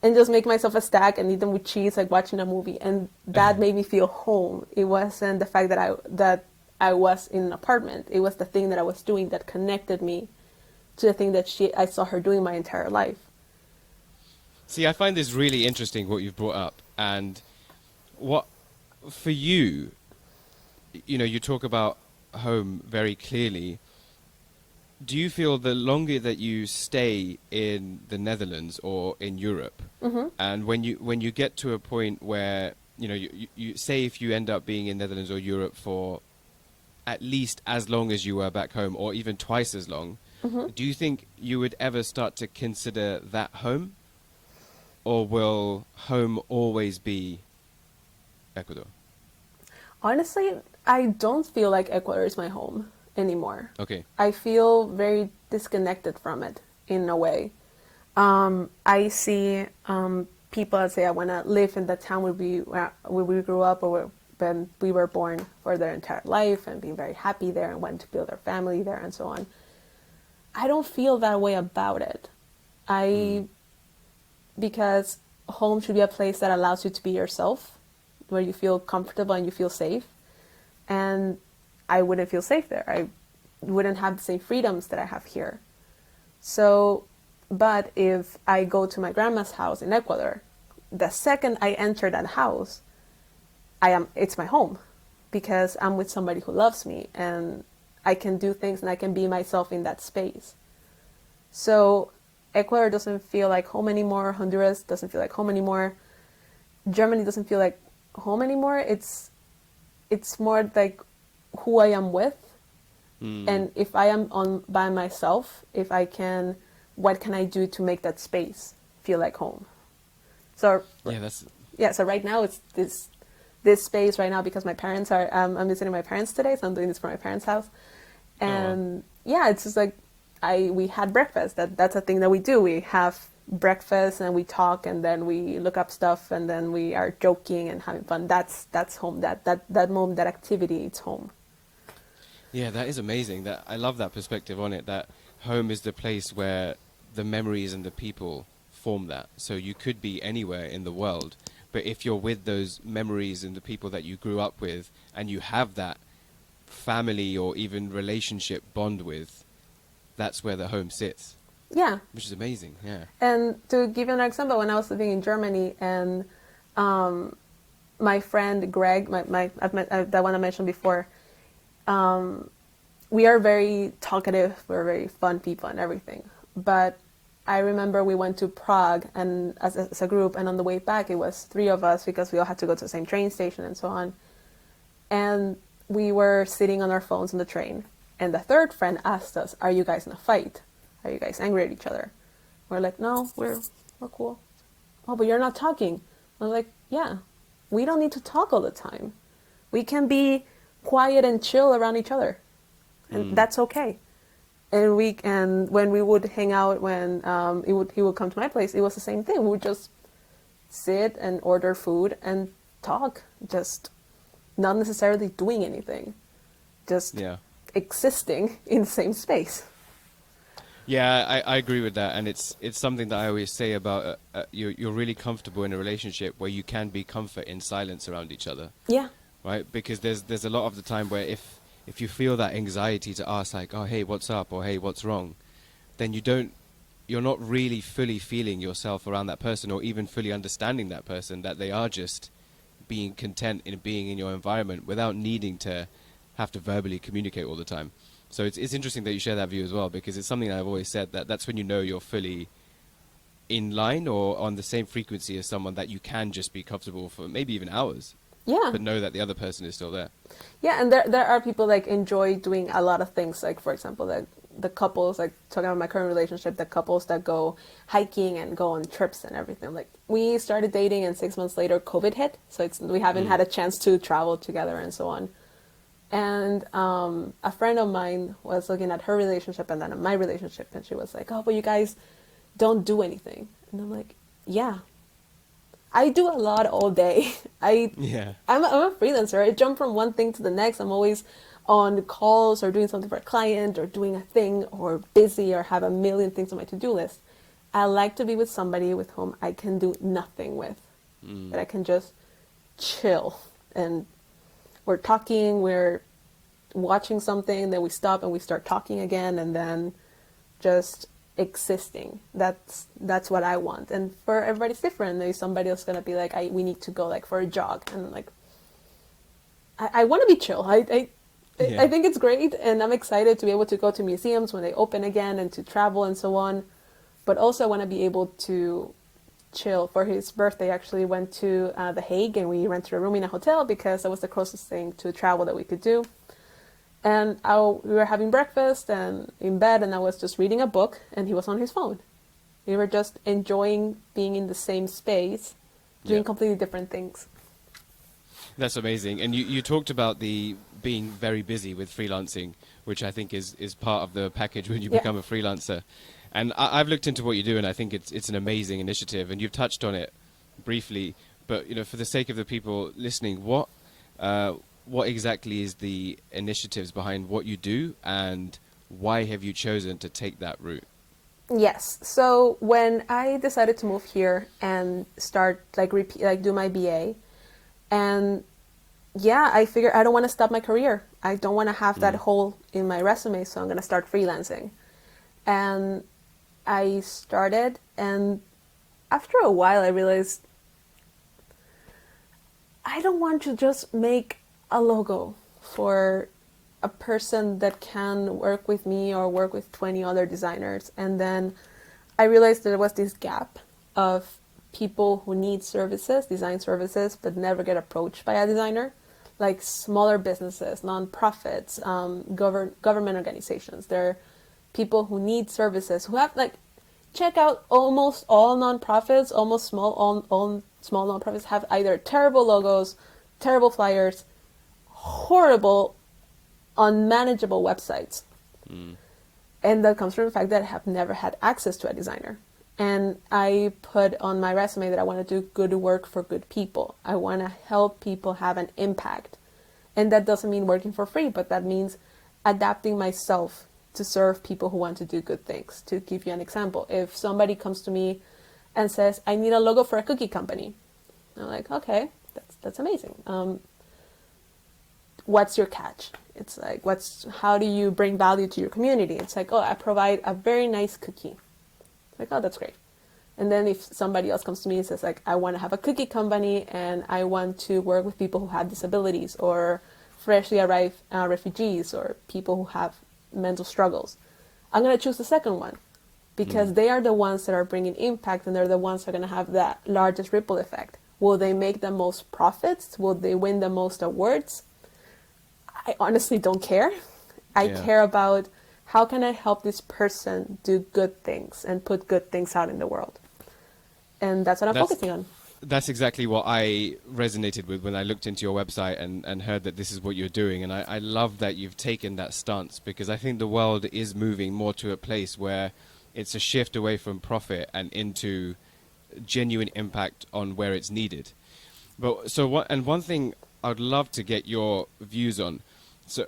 And just make myself a stack and eat them with cheese, like watching a movie. And that made me feel home. It wasn't the fact that I was in an apartment. It was the thing that I was doing that connected me to the thing that I saw her doing my entire life. See, I find this really interesting, what you've brought up. And what, for you, you talk about home very clearly. Do you feel the longer that you stay in the Netherlands or in Europe, and when you get to a point where you say if you end up being in Netherlands or Europe for at least as long as you were back home, or even twice as long, do you think you would ever start to consider that home, or will home always be Ecuador? Honestly, I don't feel like Ecuador is my home anymore. Okay. I feel very disconnected from it in a way. I see people that say I want to live in the town where we grew up, or when we were born, for their entire life, and being very happy there and want to build their family there and so on. I don't feel that way about it. Because home should be a place that allows you to be yourself, where you feel comfortable and you feel safe. And I wouldn't feel safe there. I wouldn't have the same freedoms that I have here. So, but if I go to my grandma's house in Ecuador, the second I enter that house, it's my home, because I'm with somebody who loves me, and I can do things and I can be myself in that space. So Ecuador doesn't feel like home anymore. Honduras doesn't feel like home anymore. Germany doesn't feel like home anymore. It's more like who I am with. And if I am by myself, what can I do to make that space feel like home? So so right now it's this space right now, because my parents are, I'm visiting my parents today, so I'm doing this from my parents' house. And it's just like, we had breakfast. That's a thing that we do. We have breakfast and we talk, and then we look up stuff, and then we are joking and having fun. That's home. That moment, that activity, it's home. Yeah, that is amazing. I love that perspective on it, that home is the place where the memories and the people form that. So you could be anywhere in the world, but if you're with those memories and the people that you grew up with, and you have that family or even relationship bond with, that's where the home sits. Yeah. Which is amazing, yeah. And to give you an example, when I was living in Germany, and my friend Greg, the one I mentioned before, we are very talkative, we're very fun people and everything. But I remember we went to Prague, and as a group, and on the way back it was 3 of us, because we all had to go to the same train station and so on. And we were sitting on our phones on the train, and the third friend asked us, "Are you guys in a fight? Are you guys angry at each other?" We're like, "No, we're cool." "Oh, but you're not talking." I'm like, "Yeah, we don't need to talk all the time. We can be quiet and chill around each other, and that's okay." And when we would hang out, when he would come to my place, it was the same thing. We would just sit and order food and talk, just not necessarily doing anything, just existing in the same space. Yeah, I agree with that, and it's something that I always say about you're really comfortable in a relationship where you can be comfort in silence around each other. Yeah. Right, because there's a lot of the time where if you feel that anxiety to ask, like, "Oh, hey, what's up?" or "Hey, what's wrong?" then you're not really fully feeling yourself around that person, or even fully understanding that person, that they are just being content in being in your environment without needing to have to verbally communicate all the time. So it's interesting that you share that view as well, because it's something that I've always said, that's when you know you're fully in line or on the same frequency as someone, that you can just be comfortable for maybe even hours. Yeah. But know that the other person is still there. Yeah, and there are people like enjoy doing a lot of things, like for example, the couples, like talking about my current relationship, the couples that go hiking and go on trips and everything. Like, we started dating, and 6 months later COVID hit, so we haven't had a chance to travel together and so on. And a friend of mine was looking at her relationship and then at my relationship, and she was like, "Oh, but you guys don't do anything." And I'm like, "Yeah, I do a lot all day." I'm a freelancer. I jump from one thing to the next. I'm always on calls or doing something for a client or doing a thing or busy or have a million things on my to-do list. I like to be with somebody with whom I can do nothing with, that I can just chill, and we're talking, we're watching something, then we stop and we start talking again, and then just existing. That's what I want. And for everybody's different. There's somebody else gonna be like, we need to go like for a jog, and like, I want to be chill. Yeah. I think it's great, and I'm excited to be able to go to museums when they open again and to travel and so on. But also, I want to be able to chill. For his birthday, actually went to The Hague, and we rented a room in a hotel because that was the closest thing to travel that we could do. And we were having breakfast and in bed, and I was just reading a book, and he was on his phone. We were just enjoying being in the same space, doing Yeah. completely different things. That's amazing. And you talked about the being very busy with freelancing, which I think is part of the package when you Yeah. become a freelancer. And I've looked into what you do, and I think it's an amazing initiative. And you've touched on it briefly, but for the sake of the people listening, what exactly is the initiatives behind what you do, and why have you chosen to take that route? Yes. So when I decided to move here and start do my BA, and yeah, I figured I don't want to stop my career. I don't want to have that hole in my resume, so I'm going to start freelancing. And I started, and after a while, I realized I don't want to just make a logo for a person that can work with me or work with 20 other designers. And then I realized there was this gap of people who need services, design services, but never get approached by a designer, like smaller businesses, nonprofits, government organizations. They're people who need services, who have check out almost all nonprofits, almost all small nonprofits have either terrible logos, terrible flyers, horrible, unmanageable websites. And that comes from the fact that I have never had access to a designer. And I put on my resume that I want to do good work for good people. I want to help people have an impact. And that doesn't mean working for free, but that means adapting myself to serve people who want to do good things. To give you an example, if somebody comes to me and says, I need a logo for a cookie company, I'm like, okay, that's amazing. What's your catch? It's like, how do you bring value to your community? It's like, oh, I provide a very nice cookie. Like, oh, that's great. And then if somebody else comes to me and says, like, I want to have a cookie company and I want to work with people who have disabilities or freshly arrived refugees or people who have mental struggles, I'm going to choose the second one because they are the ones that are bringing impact and they're the ones that are going to have that largest ripple effect. Will they make the most profits? Will they win the most awards? I honestly don't care. I care about how can I help this person do good things and put good things out in the world. And that's what I'm focusing on. That's exactly what I resonated with when I looked into your website and heard that this is what you're doing. And I love that you've taken that stance because I think the world is moving more to a place where it's a shift away from profit and into genuine impact on where it's needed. One thing I'd love to get your views on. So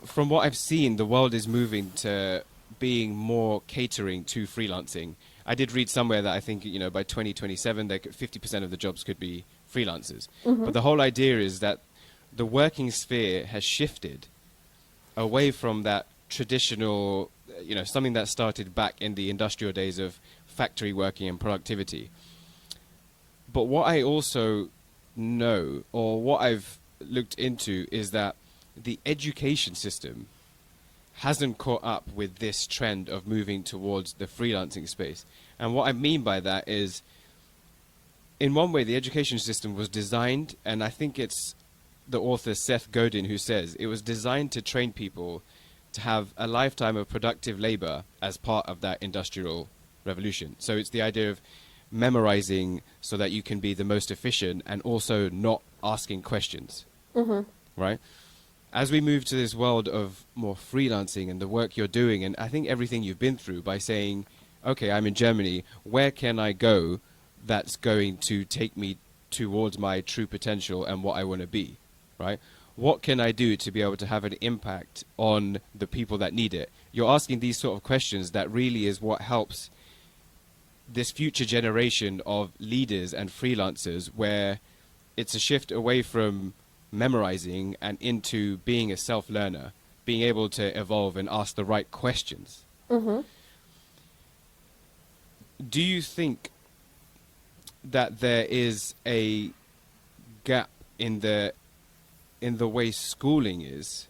from what I've seen, the world is moving to being more catering to freelancing. I did read somewhere that I think, by 2027, 50% of the jobs could be freelancers. But the whole idea is that the working sphere has shifted away from that traditional, something that started back in the industrial days of factory working and productivity. But what I also know, or what I've looked into, is that the education system hasn't caught up with this trend of moving towards the freelancing space. And what I mean by that is, in one way, the education system was designed, and I think it's the author Seth Godin who says, it was designed to train people to have a lifetime of productive labor as part of that industrial revolution. So it's the idea of memorizing so that you can be the most efficient and also not asking questions, right? As we move to this world of more freelancing and the work you're doing, and I think everything you've been through by saying, okay, I'm in Germany, where can I go that's going to take me towards my true potential and what I want to be, right? What can I do to be able to have an impact on the people that need it? You're asking these sort of questions that really is what helps this future generation of leaders and freelancers, where it's a shift away from memorizing and into being a self-learner, being able to evolve and ask the right questions. Do you think that there is a gap in the in the way schooling is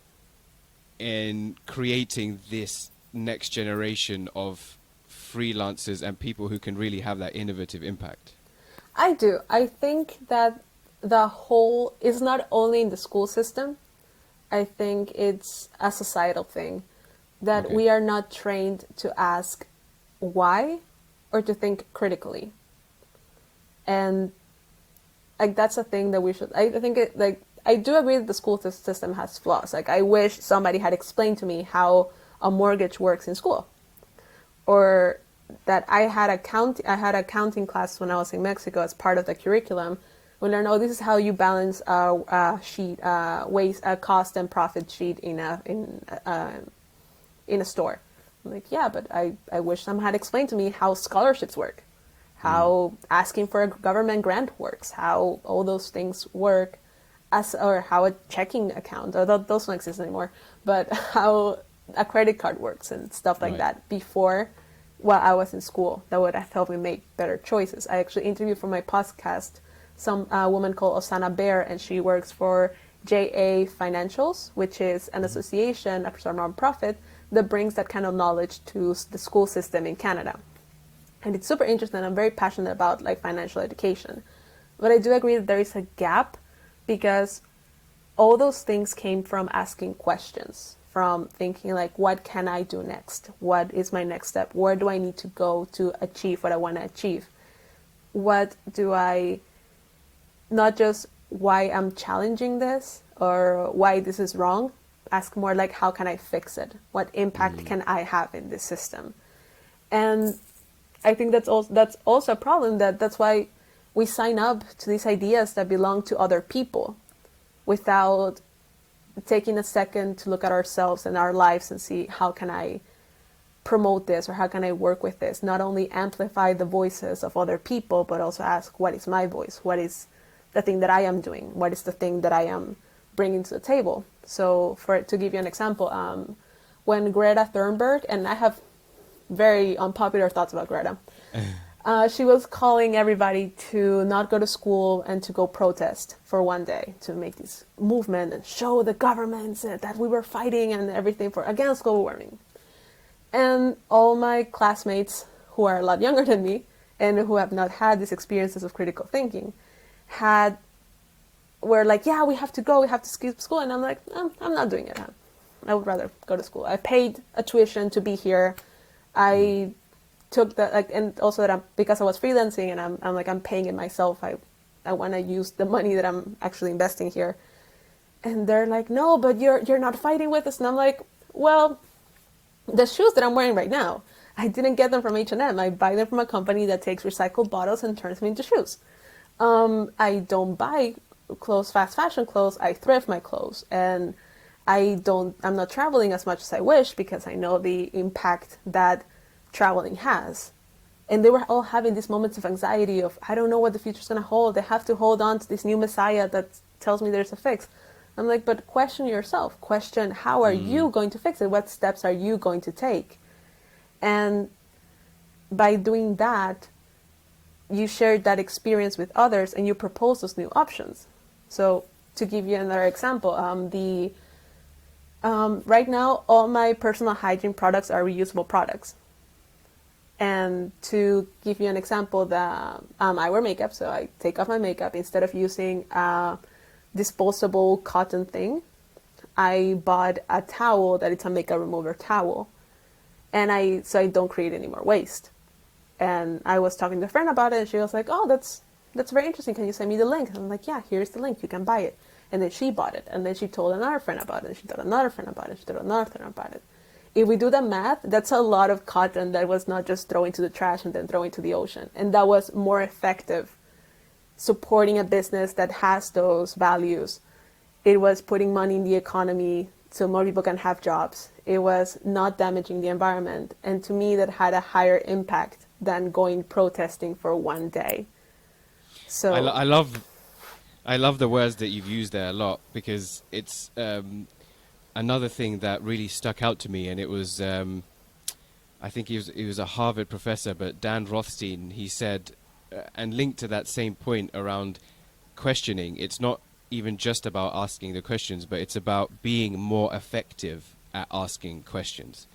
in creating this next generation of freelancers and people who can really have that innovative impact? I do. I think that the whole is not only in the school system. I think it's a societal thing that Okay. we are not trained to ask why or to think critically. And like that's a thing that we should I think it like I do agree that the school system has flaws. Like I wish somebody had explained to me how a mortgage works in school, or that I had accounting class when I was in Mexico as part of the curriculum. We learned, oh, this is how you balance a sheet, waste, a cost and profit sheet in a store. I'm like, yeah, but I wish someone had explained to me how scholarships work, how asking for a government grant works, how all those things work, or how a checking account, although those don't exist anymore, but how a credit card works and stuff like Right. that before while I was in school. That would have helped me make better choices. I actually interviewed for my podcast some woman called Osana Bear, and she works for JA Financials, which is an association, a sort of nonprofit that brings that kind of knowledge to the school system in Canada. And it's super interesting. I'm very passionate about like financial education, but I do agree that there is a gap because all those things came from asking questions, from thinking like, what can I do next? What is my next step? Where do I need to go to achieve what I want to achieve? What do I, not just why I'm challenging this or why this is wrong, ask more like, how can I fix it? What impact can I have in this system? And I think that's also a problem. That's why we sign up to these ideas that belong to other people without taking a second to look at ourselves and our lives and see, how can I promote this, or how can I work with this? Not only amplify the voices of other people, but also ask, what is my voice? What is the thing that I am doing? What is the thing that I am bringing to the table? So to give you an example, when Greta Thunberg, and I have very unpopular thoughts about Greta, she was calling everybody to not go to school and to go protest for one day to make this movement and show the governments that we were fighting and everything against global warming. And all my classmates who are a lot younger than me and who have not had these experiences of critical thinking were like, yeah, we have to go, we have to skip school. And I'm like, I'm not doing it. I would rather go to school. I paid a tuition to be here. I took that, like, and also that because I was freelancing and I'm paying it myself. I want to use the money that I'm actually investing here. And they're like, no, but you're not fighting with us. And I'm like, well, the shoes that I'm wearing right now, I didn't get them from H&M. I buy them from a company that takes recycled bottles and turns them into shoes. I don't buy clothes, fast fashion clothes. I thrift my clothes, and I'm not traveling as much as I wish because I know the impact that traveling has. And they were all having these moments of anxiety of, I don't know what the future's going to hold. They have to hold on to this new messiah that tells me there's a fix. I'm like, but question yourself. Question, how are you going to fix it? What steps are you going to take? And by doing that, you share that experience with others and you propose those new options. So to give you another example, right now, all my personal hygiene products are reusable products. And to give you an example, I wear makeup, so I take off my makeup. Instead of using a disposable cotton thing, I bought a towel that it's a makeup remover towel. And so I don't create any more waste. And I was talking to a friend about it, and she was like, oh, that's very interesting. Can you send me the link? And I'm like, yeah, here's the link. You can buy it. And then she bought it. And then she told another friend about it. And she told another friend about it. She told another friend about it. If we do the math, that's a lot of cotton that was not just thrown into the trash and then thrown into the ocean. And that was more effective supporting a business that has those values. It was putting money in the economy so more people can have jobs. It was not damaging the environment. And to me, that had a higher impact than going protesting for one day. So I love the words that you've used there a lot, because it's another thing that really stuck out to me, and it was I think he was a Harvard professor, but Dan Rothstein, he said, and linked to that same point around questioning. It's not even just about asking the questions, but it's about being more effective at asking questions.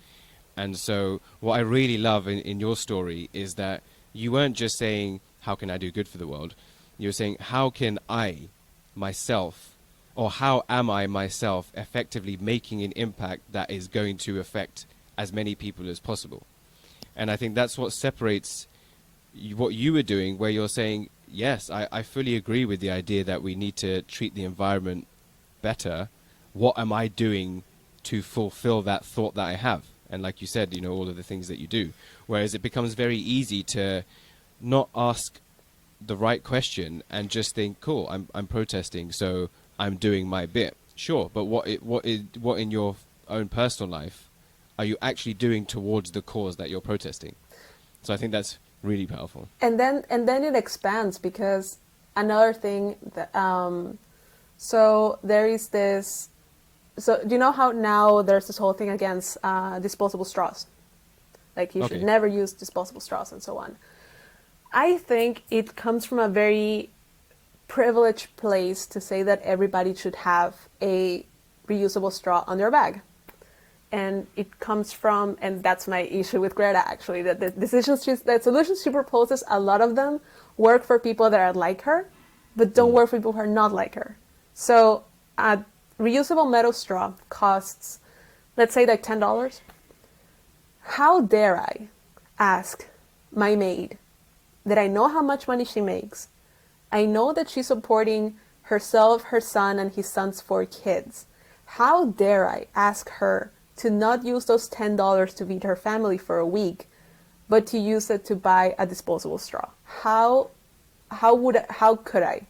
And so what I really love in your story is that you weren't just saying, how can I do good for the world? You're saying, how can I myself, or how am I myself effectively making an impact that is going to affect as many people as possible? And I think that's what separates what you were doing, where you're saying, yes, I fully agree with the idea that we need to treat the environment better. What am I doing to fulfill that thought that I have? And like you said, you know, all of the things that you do. Whereas it becomes very easy to not ask the right question and just think, cool, I'm protesting, so I'm doing my bit. Sure, but what in your own personal life are you actually doing towards the cause that you're protesting? So I think that's really powerful. And then it expands, because another thing that so there is this. So do you know how now there's this whole thing against disposable straws? Like you should never use disposable straws and so on. I think it comes from a very privileged place to say that everybody should have a reusable straw on their bag. And it comes from, and that's my issue with Greta actually, that the solutions she proposes, a lot of them work for people that are like her, but don't work for people who are not like her. So a reusable metal straw costs, let's say like $10. How dare I ask my maid that I know how much money she makes, I know that she's supporting herself, her son, and his son's 4 kids. How dare I ask her to not use those $10 to feed her family for a week, but to use it to buy a disposable straw? How could I?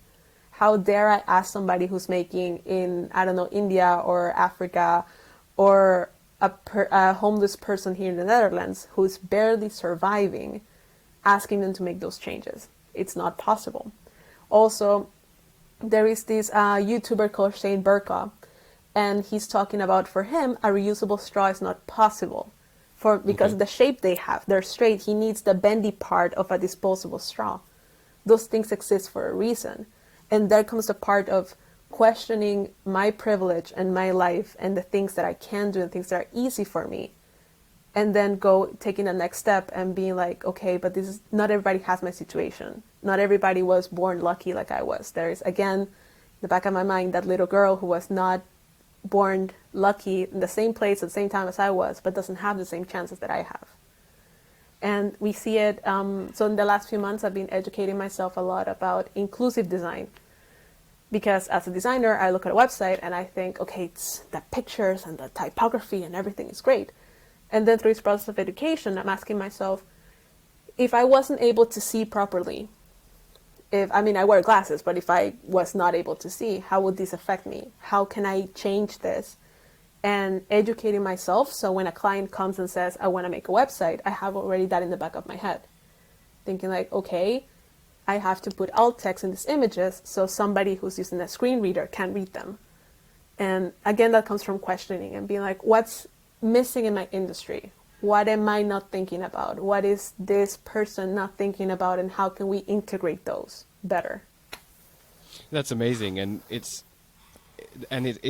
How dare I ask somebody who's making in, I don't know, India or Africa, or a homeless person here in the Netherlands who's barely surviving, asking them to make those changes? It's not possible. Also, there is this YouTuber called Shane Burka, and he's talking about, for him, a reusable straw is not possible because of the shape they have. They're straight. He needs the bendy part of a disposable straw. Those things exist for a reason. And there comes the part of questioning my privilege and my life and the things that I can do and things that are easy for me. And then taking the next step and being like, okay, but not everybody has my situation. Not everybody was born lucky like I was. There is, again, in the back of my mind, that little girl who was not born lucky in the same place at the same time as I was, but doesn't have the same chances that I have. And we see it, so in the last few months, I've been educating myself a lot about inclusive design. Because as a designer, I look at a website and I think, okay, it's the pictures and the typography and everything is great. And then through this process of education, I'm asking myself, if I wasn't able to see properly, I wear glasses, but if I was not able to see, how would this affect me? How can I change this? And educating myself, so when a client comes and says, I want to make a website, I have already that in the back of my head. Thinking like, okay, I have to put alt text in these images so somebody who's using a screen reader can read them. And again, that comes from questioning and being like, what's missing in my industry? What am I not thinking about? What is this person not thinking about, and how can we integrate those better? That's amazing. And it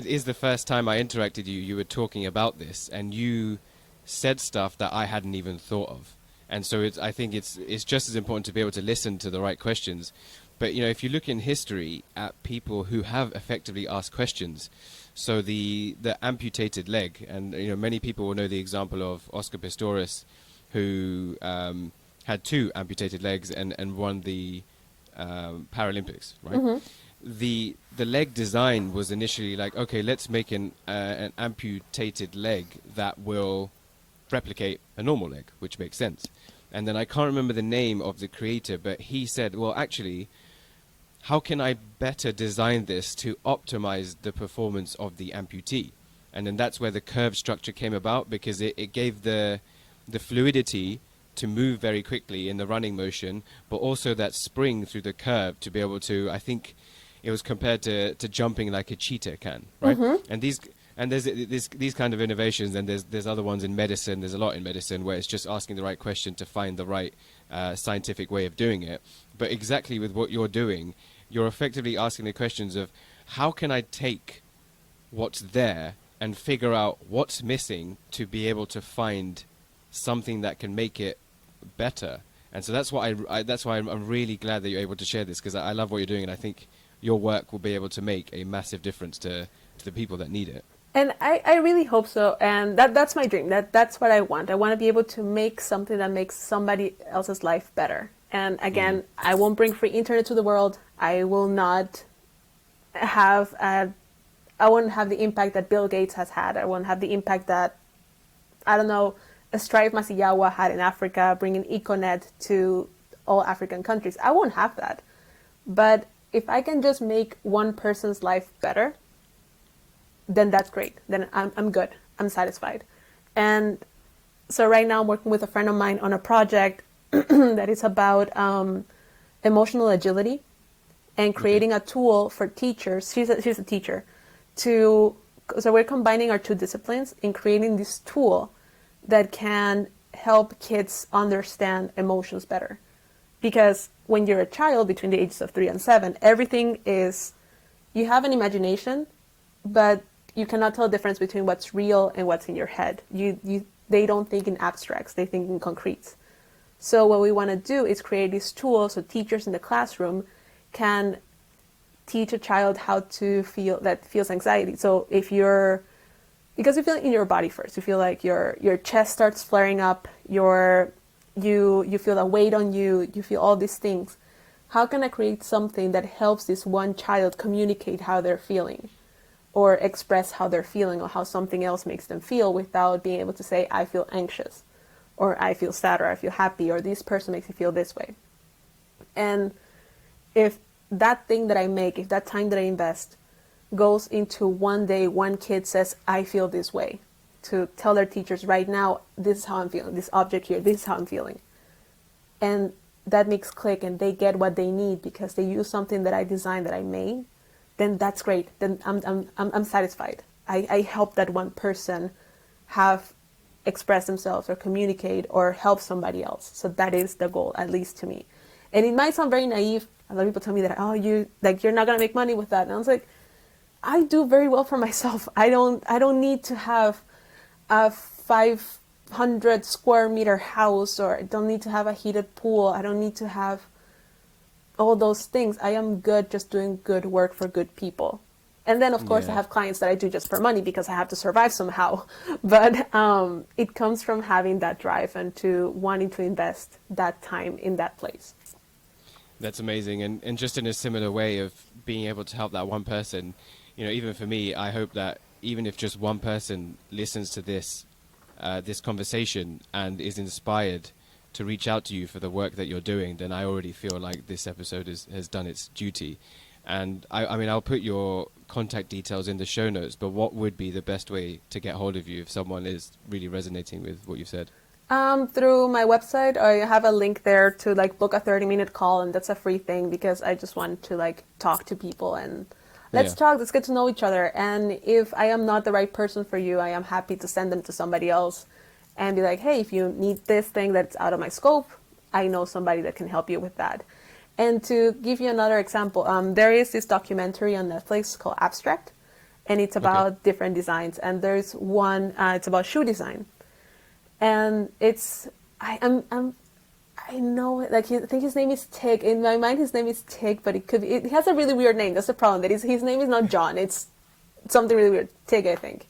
is the first time I interacted you were talking about this, and you said stuff that I hadn't even thought of. And so I think it's just as important to be able to listen to the right questions. But, you know, if you look in history at people who have effectively asked questions, so the amputated leg, and, you know, many people will know the example of Oscar Pistorius, who had 2 amputated legs and won the Paralympics, right? Mm-hmm. The leg design was initially like, okay, let's make an amputated leg that will replicate a normal leg, which makes sense. And then I can't remember the name of the creator, but he said, well, actually, how can I better design this to optimize the performance of the amputee? And then that's where the curve structure came about, because it gave the fluidity to move very quickly in the running motion, but also that spring through the curve to be able to, I think it was compared to jumping like a cheetah can, right? Mm-hmm. And there's these kind of innovations, and there's other ones in medicine. There's a lot in medicine where it's just asking the right question to find the right scientific way of doing it. But exactly with what you're doing, you're effectively asking the questions of, how can I take what's there and figure out what's missing to be able to find something that can make it better. And so that's why that's why I'm really glad that you're able to share this, because I love what you're doing, and I think your work will be able to make a massive difference to the people that need it. And I really hope so. And that's my dream. That's what I want. I want to be able to make something that makes somebody else's life better. And again, I won't bring free internet to the world. I will not have I won't have the impact that Bill Gates has had. I won't have the impact that, I don't know, Strive Masiyawa had in Africa, bringing Econet to all African countries. I won't have that. But if I can just make one person's life better, then that's great. Then I'm good. I'm satisfied. And so right now I'm working with a friend of mine on a project that is about emotional agility and creating a tool for teachers. She's a teacher. So we're combining our two disciplines in creating this tool that can help kids understand emotions better. Because when you're a child between the ages of 3 and 7, everything is, you have an imagination, but you cannot tell the difference between what's real and what's in your head. They don't think in abstracts, they think in concretes. So what we want to do is create this tool so teachers in the classroom can teach a child how to feel, that feels anxiety. So because you feel it in your body first, you feel like your chest starts flaring up, you feel a weight on you, you feel all these things. How can I create something that helps this one child communicate how they're feeling, or express how they're feeling, or how something else makes them feel, without being able to say, I feel anxious, or I feel sad, or I feel happy, or this person makes me feel this way. And if that thing that I make, if that time that I invest goes into one day, one kid says, I feel this way, to tell their teachers right now, this is how I'm feeling, this object here, this is how I'm feeling. And that makes click, and they get what they need because they use something that I designed, that I made, then that's great. Then I'm satisfied. I help that one person have express themselves or communicate or help somebody else. So that is the goal, at least to me. And it might sound very naive. A lot of people tell me that, you're not gonna make money with that. And I was like, I do very well for myself. I don't need to have a 500 square meter house, or I don't need to have a heated pool. I don't need to have all those things. I am good just doing good work for good people. And then, of course, I have clients that I do just for money because I have to survive somehow. But it comes from having that drive and to wanting to invest that time in that place. That's amazing. And just in a similar way of being able to help that one person, even for me, I hope that even if just one person listens to this conversation and is inspired to reach out to you for the work that you're doing, then I already feel like this episode has done its duty. And I mean, I'll put your contact details in the show notes, but what would be the best way to get hold of you if someone is really resonating with what you've said? Through my website, I have a link there to book a 30-minute call, and that's a free thing because I just want to talk to people and let's talk, let's get to know each other. And if I am not the right person for you, I am happy to send them to somebody else and be like, hey, if you need this thing that's out of my scope, I know somebody that can help you with that. And to give you another example, there is this documentary on Netflix called Abstract, and it's about different designs. And there's one, it's about shoe design. And it's, I know, I think his name is Tig. In my mind, his name is Tig, but it has a really weird name. That's the problem. That his name is not John. It's something really weird. Tig, I think.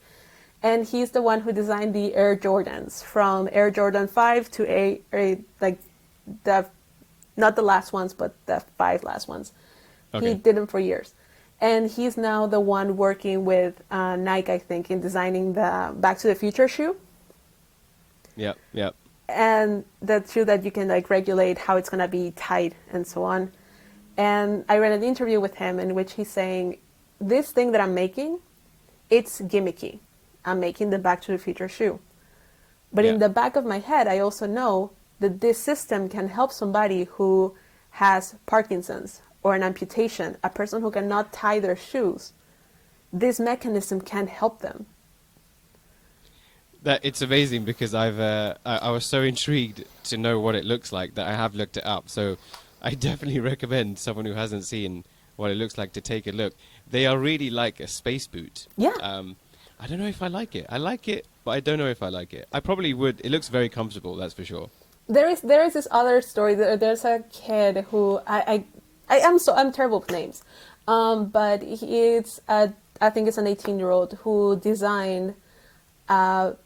And he's the one who designed the Air Jordans, from Air Jordan 5 to not the last ones, but the 5 last ones. Okay. He did them for years. And he's now the one working with Nike, I think, in designing the Back to the Future shoe. Yep. And that shoe that you can regulate how it's going to be tight and so on. And I read an interview with him in which he's saying, this thing that I'm making, it's gimmicky. I'm making the Back to the Future shoe. But in the back of my head, I also know that this system can help somebody who has Parkinson's or an amputation, a person who cannot tie their shoes. This mechanism can help them. That it's amazing because I was so intrigued to know what it looks like that I have looked it up. So I definitely recommend someone who hasn't seen what it looks like to take a look. They are really like a space boot. Yeah. I don't know if I like it. I like it, but I don't know if I like it. I probably would. It looks very comfortable, that's for sure. There is this other story. There's a kid who I'm terrible with names, but I think it's an 18-year-old who designed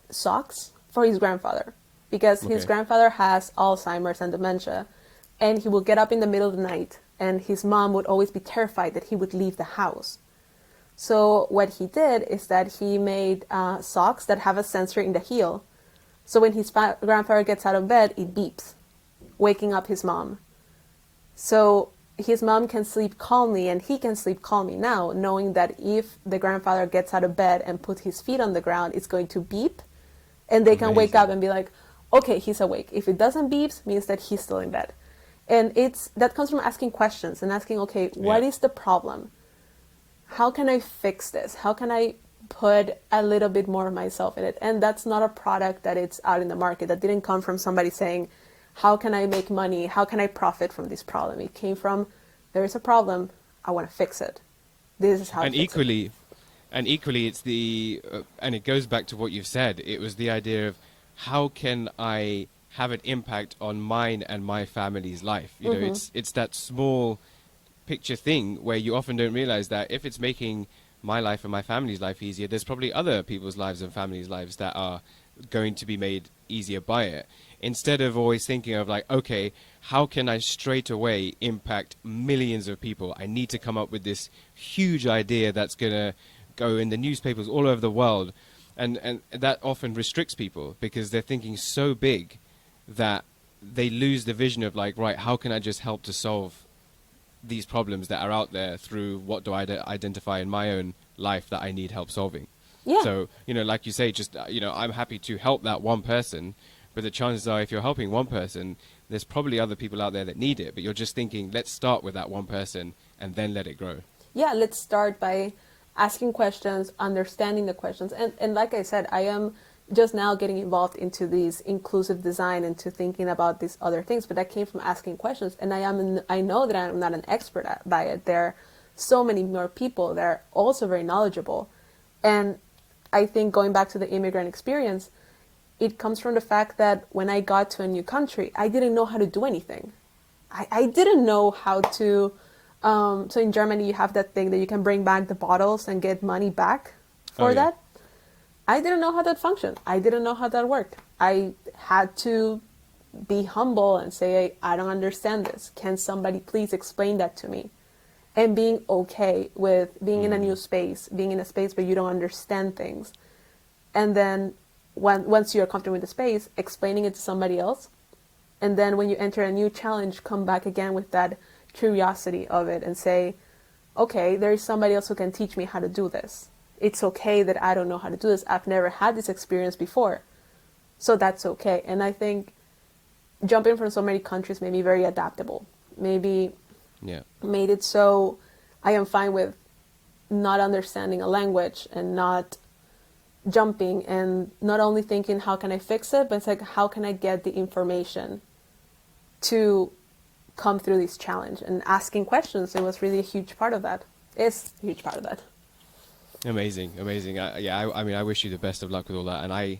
socks for his grandfather, because his Okay. grandfather has Alzheimer's and dementia, and he would get up in the middle of the night, and his mom would always be terrified that he would leave the house. So what he did is that he made socks that have a sensor in the heel. So when his grandfather gets out of bed, it beeps, waking up his mom. So his mom can sleep calmly, and he can sleep calmly now, knowing that if the grandfather gets out of bed and puts his feet on the ground, it's going to beep, and they can wake up Amazing. and be like, okay, he's awake. If it doesn't beep, means that he's still in bed. And that comes from asking questions and asking, okay, what Yeah. is the problem? How can I fix this? How can I put a little bit more of myself in it? And that's not a product that it's out in the market. That didn't come from somebody saying, how can I make money? How can I profit from this problem? It came from, there is a problem, I want to fix it. This is how And to fix it. equally, it's and it goes back to what you've said. It was the idea of how can I have an impact on mine and my family's life. You know, it's that small picture thing where you often don't realize that if it's making my life and my family's life easier, there's probably other people's lives and families' lives that are going to be made easier by it. Instead of always thinking of like, okay, how can I straight away impact millions of people? I need to come up with this huge idea that's going to go in the newspapers all over the world. And that often restricts people because they're thinking so big that they lose the vision of like, right, how can I just help to solve these problems that are out there through what do I identify in my own life that I need help solving. Yeah. So, you know, like you say, just, I'm happy to help that one person, but the chances are if you're helping one person, there's probably other people out there that need it, but you're just thinking, let's start with that one person and then let it grow. Yeah, let's start by asking questions, understanding the questions. And like I said, I am just now getting involved into these inclusive design and to thinking about these other things, but that came from asking questions. And I know that I'm not an expert by it. There are so many more people that are also very knowledgeable. And I think going back to the immigrant experience, it comes from the fact that when I got to a new country, I didn't know how to do anything. I didn't know how to, so in Germany, you have that thing that you can bring back the bottles and get money back for Oh, yeah. that. I didn't know how that functioned. I didn't know how that worked. I had to be humble and say, I don't understand this. Can somebody please explain that to me? And being okay with being in a new space, being in a space where you don't understand things. And then once you're comfortable with the space, explaining it to somebody else. And then when you enter a new challenge, come back again with that curiosity of it and say, okay, there is somebody else who can teach me how to do this. It's okay that I don't know how to do this. I've never had this experience before. So that's okay. And I think jumping from so many countries made me very adaptable. Maybe Yeah. made it so I am fine with not understanding a language and not jumping and not only thinking, how can I fix it? But it's like, how can I get the information to come through this challenge? And asking questions, it was really a huge part of that. It's a huge part of that. Amazing. I mean, I wish you the best of luck with all that. And I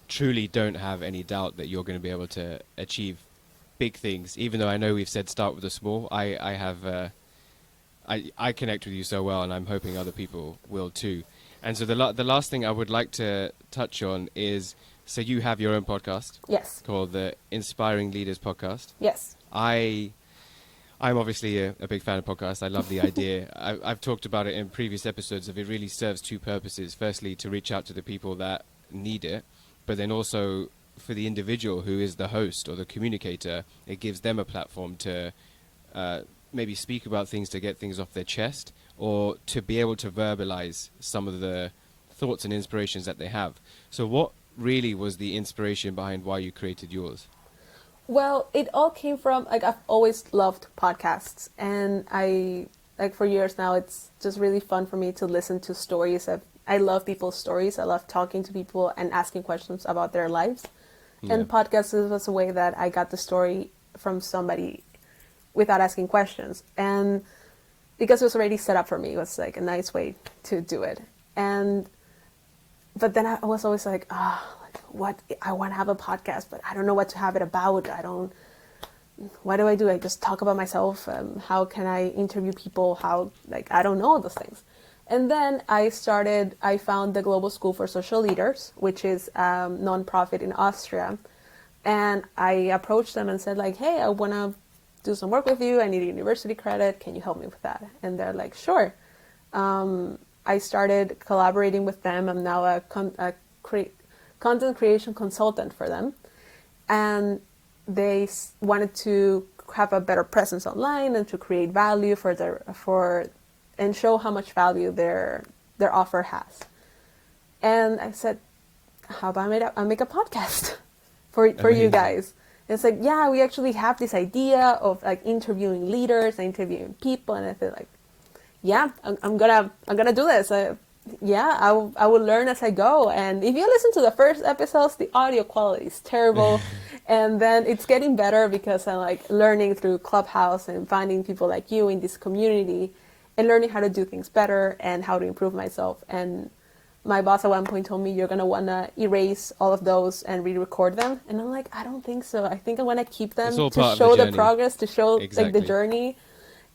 truly don't have any doubt that you're going to be able to achieve big things, even though I know we've said start with the small. I connect with you so well, and I'm hoping other people will too. And so the last thing I would like to touch on is, so you have your own podcast Yes. called the Inspiring Leaders Podcast. Yes. I'm obviously a big fan of podcasts. I love the idea. I've talked about it in previous episodes of it really serves two purposes. Firstly, to reach out to the people that need it, but then also for the individual who is the host or the communicator, it gives them a platform to maybe speak about things, to get things off their chest, or to be able to verbalize some of the thoughts and inspirations that they have. So what really was the inspiration behind why you created yours? Well, it all came from, like, I've always loved podcasts, and for years now, it's just really fun for me to listen to stories. I love people's stories. I love talking to people and asking questions about their lives. Yeah. And podcasts was a way that I got the story from somebody without asking questions. And because it was already set up for me. It was like a nice way to do it. But then I was always like, what? I want to have a podcast, but I don't know what to have it about. What do I do? I just talk about myself. How can I interview people? I don't know those things. And then I found the Global School for Social Leaders, which is a nonprofit in Austria. And I approached them and said like, hey, I want to do some work with you. I need a university credit. Can you help me with that? And they're like, sure. I started collaborating with them. I'm now a content creation consultant for them. And they wanted to have a better presence online and to create value and show how much value their offer has. And I said, how about I make a podcast for you guys? And it's like, yeah, we actually have this idea of like interviewing leaders, interviewing people, and I feel like, yeah, I'm gonna do this. I will learn as I go. And if you listen to the first episodes, the audio quality is terrible. And then it's getting better because I'm like learning through Clubhouse and finding people like you in this community and learning how to do things better and how to improve myself. And my boss at one point told me, you're going to want to erase all of those and re-record them. And I'm like, I don't think so. I think I want to keep them to show the progress, to show like the journey.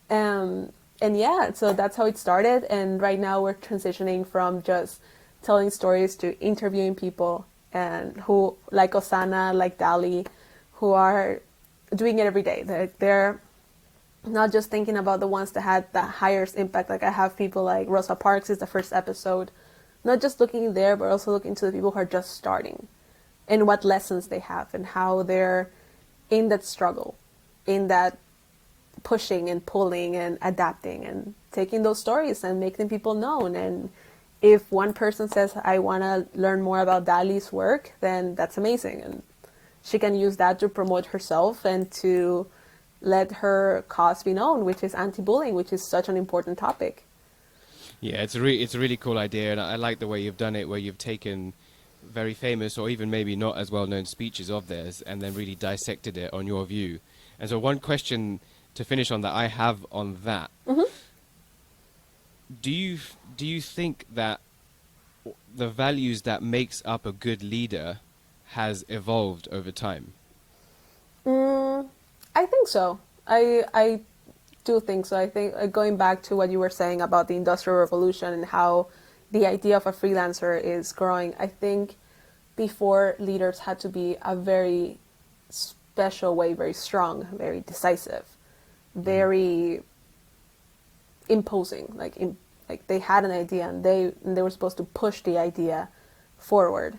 And yeah, so that's how it started. And right now we're transitioning from just telling stories to interviewing people and who, like Osana, like Dali, who are doing it every day. They're not just thinking about the ones that had the highest impact. Like I have people like Rosa Parks is the first episode, not just looking there, but also looking to the people who are just starting and what lessons they have and how they're in that struggle, in that pushing and pulling and adapting and taking those stories and making people known. And if one person says, I want to learn more about Dali's work, then that's amazing. And she can use that to promote herself and to let her cause be known, which is anti-bullying, which is such an important topic. Yeah, it's a really cool idea. And I like the way you've done it, where you've taken very famous or even maybe not as well-known speeches of theirs and then really dissected it on your view. And so one question to finish on that I have on that. Mm-hmm. Do you think that the values that makes up a good leader has evolved over time? I think so. I do think so. I think going back to what you were saying about the Industrial Revolution and how the idea of a freelancer is growing, I think before leaders had to be a very special way, very strong, very decisive, very imposing. Like they had an idea and they were supposed to push the idea forward.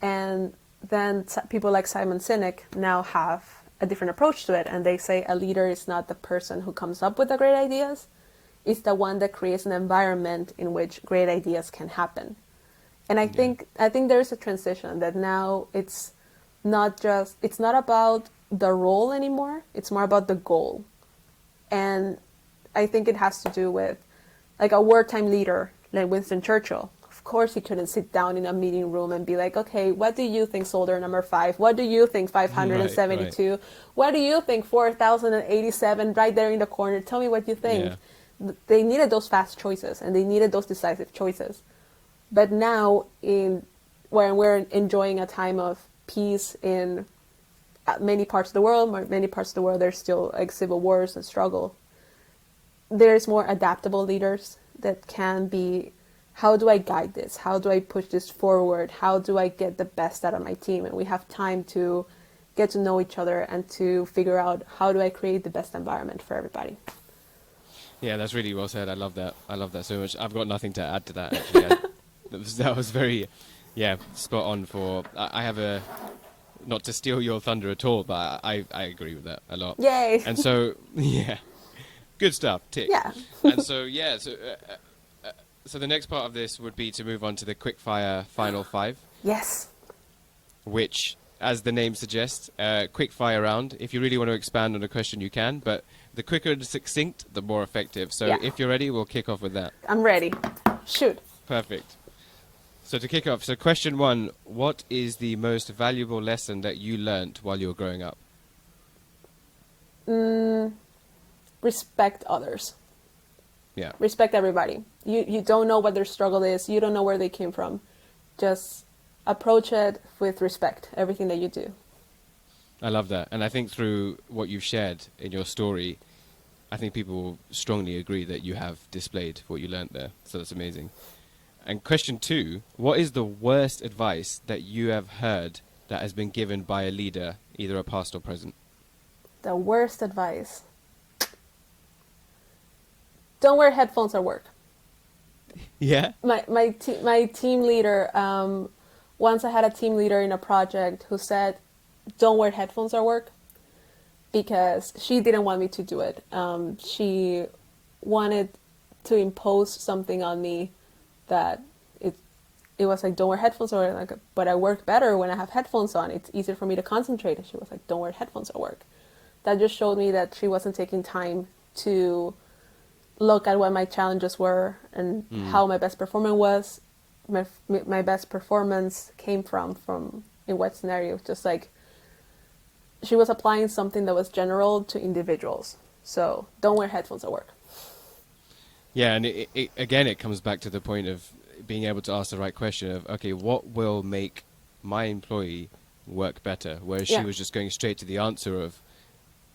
And then people like Simon Sinek now have a different approach to it, and they say a leader is not the person who comes up with the great ideas, it's the one that creates an environment in which great ideas can happen. And I think there is a transition that now it's not about the role anymore, it's more about the goal. And I think it has to do with like a wartime leader like Winston Churchill. Of course he couldn't sit down in a meeting room and be like, okay, what do you think soldier number 5? What do you think 572? Right. What do you think 4087 right there in the corner? Tell me what you think. Yeah. They needed those fast choices and they needed those decisive choices. But now when we're enjoying a time of peace in many parts of the world, there's still like civil wars and struggle. There's more adaptable leaders that can be, how do I guide this? How do I push this forward? How do I get the best out of my team? And we have time to get to know each other and to figure out how do I create the best environment for everybody. Yeah, that's really well said. I love that. I love that so much. I've got nothing to add to that, actually. That was very, spot on for... I have a... Not to steal your thunder at all, but I agree with that a lot. Yay! And so, good stuff. Tick. Yeah. And so, so the next part of this would be to move on to the quickfire final 5. Yes. Which, as the name suggests, quickfire round. If you really want to expand on a question, you can, but the quicker and succinct, the more effective. So if you're ready, we'll kick off with that. I'm ready. Shoot. Perfect. So to kick off, so question 1, what is the most valuable lesson that you learnt while you were growing up? Respect others. Yeah. Respect everybody. You don't know what their struggle is. You don't know where they came from. Just approach it with respect, everything that you do. I love that. And I think through what you've shared in your story, I think people will strongly agree that you have displayed what you learned there. So that's amazing. And question 2, what is the worst advice that you have heard that has been given by a leader, either a past or present? The worst advice. Don't wear headphones at work. Yeah? My team leader, once I had a team leader in a project who said, don't wear headphones at work, because she didn't want me to do it. She wanted to impose something on me that it was like, don't wear headphones, or like, but I work better when I have headphones on. It's easier for me to concentrate. And she was like, don't wear headphones at work. That just showed me that she wasn't taking time to look at what my challenges were and how my best performance was. My best performance came from in what scenario. Just like, she was applying something that was general to individuals. So don't wear headphones at work. Yeah, and it comes back to the point of being able to ask the right question of, okay, what will make my employee work better? Whereas she was just going straight to the answer of,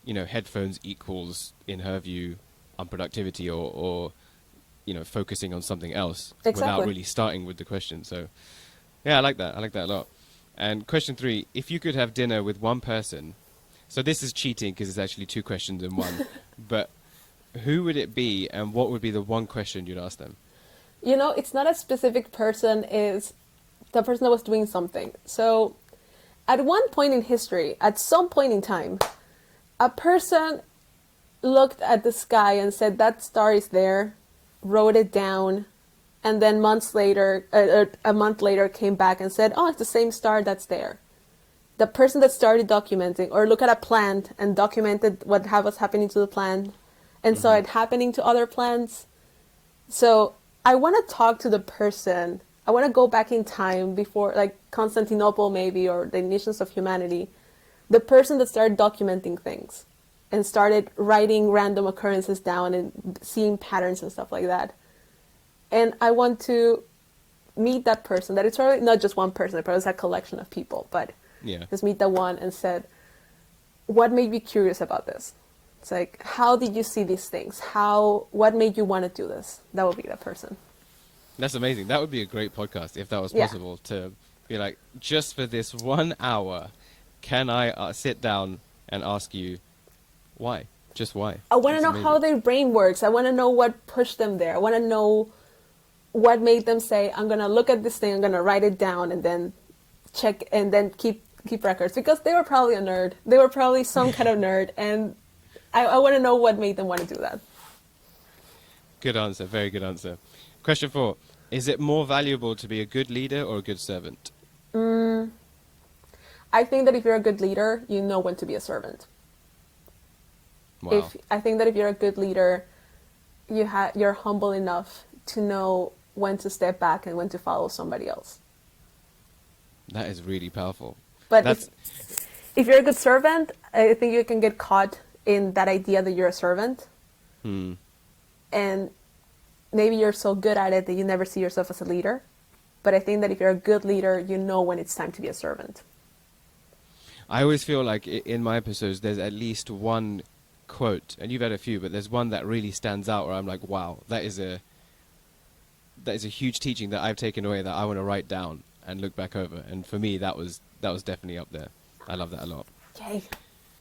headphones equals, in her view, unproductivity or focusing on something else without really starting with the question. So, yeah, I like that. I like that a lot. And question 3, if you could have dinner with one person, so this is cheating because it's actually 2 questions in one, but who would it be and what would be the one question you'd ask them? It's not a specific person, is the person that was doing something. So at one point in history, at some point in time, a person looked at the sky and said, that star is there, wrote it down, and then a month later came back and said, oh, it's the same star that's there. The person that started documenting, or look at a plant and documented what was happening to the plant and saw it happening to other plants. So I want to talk to the person. I want to go back in time before, like Constantinople maybe, or the initials of humanity. The person that started documenting things and started writing random occurrences down and seeing patterns and stuff like that. And I want to meet that person. That it's probably not just one person, it's a collection of people, but just meet that one and said, what made you curious about this? It's like, how did you see these things? What made you want to do this? That would be that person. That's amazing. That would be a great podcast if that was possible, to be like, just for this 1 hour, can I sit down and ask you why? Just why? I want to know how their brain works. I want to know what pushed them there. I want to know what made them say, I'm going to look at this thing, I'm going to write it down, and then check, and then keep records. Because they were probably a nerd. They were probably some kind of nerd, and I want to know what made them want to do that. Good answer. Very good answer. Question 4. Is it more valuable to be a good leader or a good servant? I think that if you're a good leader, you know when to be a servant. Wow. I think that if you're a good leader, you're humble enough to know when to step back and when to follow somebody else. That is really powerful. But if you're a good servant, I think you can get caught in that idea that you're a servant. And maybe you're so good at it that you never see yourself as a leader. But I think that if you're a good leader, you know when it's time to be a servant. I always feel like in my episodes, there's at least one quote, and you've had a few, but there's one that really stands out where I'm like, wow, that is a huge teaching that I've taken away that I want to write down and look back over. And for me, that was definitely up there. I love that a lot. Okay.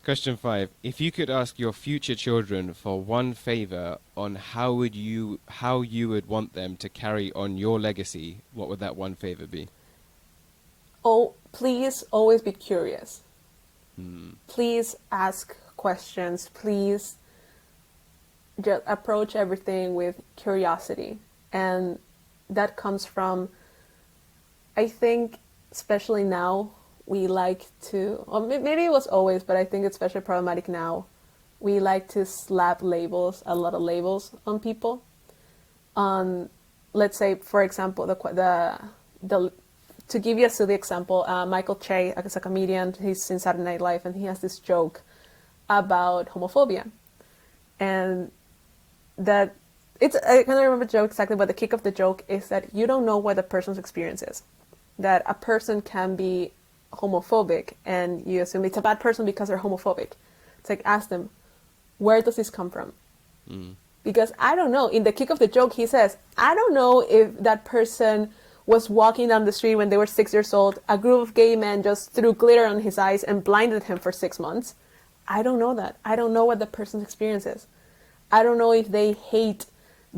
Question 5. If you could ask your future children for one favor on how you would want them to carry on your legacy, what would that one favor be? Oh, please always be curious. Please ask questions. Please just approach everything with curiosity. And that comes from, I think, especially now, we like to, or maybe it was always, but I think it's especially problematic now. We like to slap labels, a lot of labels on people. Let's say, for example, to give you a silly example, Michael Che is a comedian. He's in Saturday Night Live, and he has this joke about homophobia, and that I can't remember the joke exactly, but the kick of the joke is that you don't know what the person's experience is. That a person can be homophobic and you assume it's a bad person because they're homophobic. It's like, ask them, where does this come from? Because I don't know. In the kick of the joke, he says, I don't know if that person was walking down the street when they were 6 years old. A group of gay men just threw glitter on his eyes and blinded him for 6 months. I don't know that. I don't know what the person's experience is. I don't know if they hate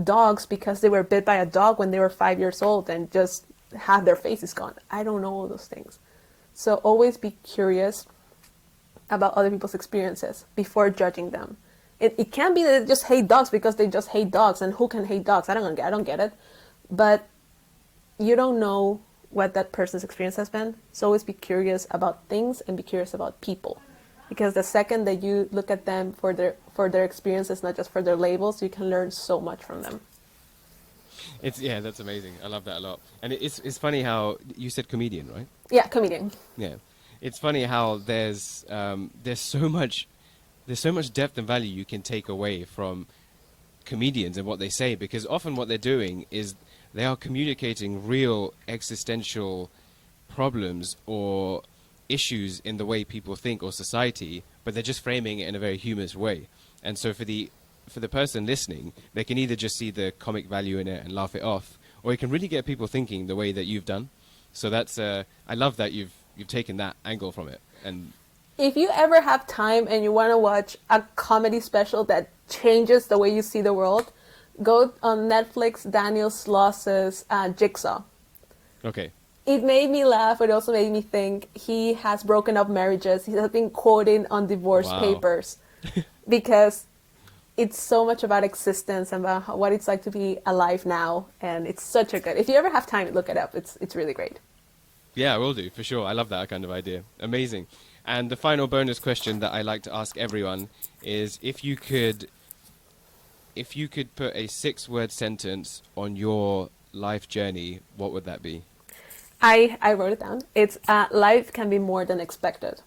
dogs because they were bit by a dog when they were 5 years old and just have their faces gone. I don't know all those things. So always be curious about other people's experiences before judging them. It can be that they just hate dogs because they just hate dogs, and who can hate dogs? I don't get it. But you don't know what that person's experience has been. So always be curious about things and be curious about people. Because the second that you look at them for their experiences, not just for their labels, you can learn so much from them. That's amazing. I love that a lot. And it's funny how you said comedian, right? Yeah, comedian. Yeah, it's funny how there's so much depth and value you can take away from comedians and what they say, because often what they're doing is they are communicating real existential problems or issues in the way people think or society, but they're just framing it in a very humorous way. And so for the person listening, they can either just see the comic value in it and laugh it off, or it can really get people thinking the way that you've done. So that's I love that you've taken that angle from it. And if you ever have time and you want to watch a comedy special that changes the way you see the world, go on Netflix, Daniel Sloss's Jigsaw. Okay. It made me laugh. It also made me think. He has broken up marriages. He has been quoting on divorce papers because it's so much about existence and about what it's like to be alive now. And it's such a good. If you ever have time, look it up. It's really great. Yeah, I will do, for sure. I love that kind of idea. Amazing. And the final bonus question that I like to ask everyone is if you could put a 6-word sentence on your life journey, what would that be? I wrote it down. It's life can be more than expected.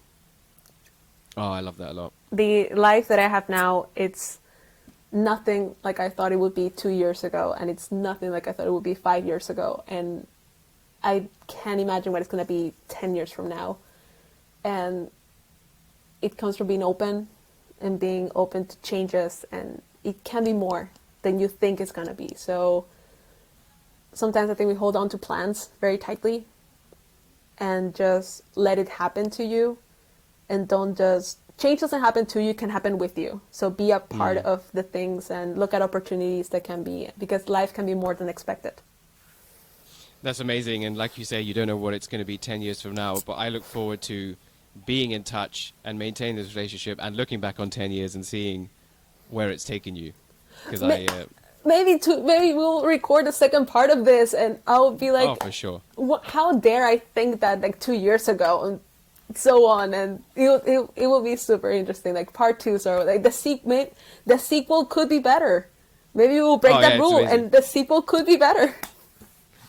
Oh, I love that a lot. The life that I have now, it's nothing like I thought it would be 2 years ago, and it's nothing like I thought it would be 5 years ago, and I can't imagine what it's going to be 10 years from now. And it comes from being open and being open to changes, and it can be more than you think it's going to be. So sometimes I think we hold on to plans very tightly and just let it happen to you, and don't just change doesn't happen to you, it can happen with you. So be a part of the things and look at opportunities that can be, because life can be more than expected. That's amazing. And like you say, you don't know what it's going to be 10 years from now, but I look forward to being in touch and maintaining this relationship and looking back on 10 years and seeing where it's taken you. Because maybe we'll record the second part of this and I'll be like, oh, for sure. How dare I think that like 2 years ago, and so on. And it will be super interesting. Like part 2, so like the sequel could be better. Maybe we'll break that rule and the sequel could be better.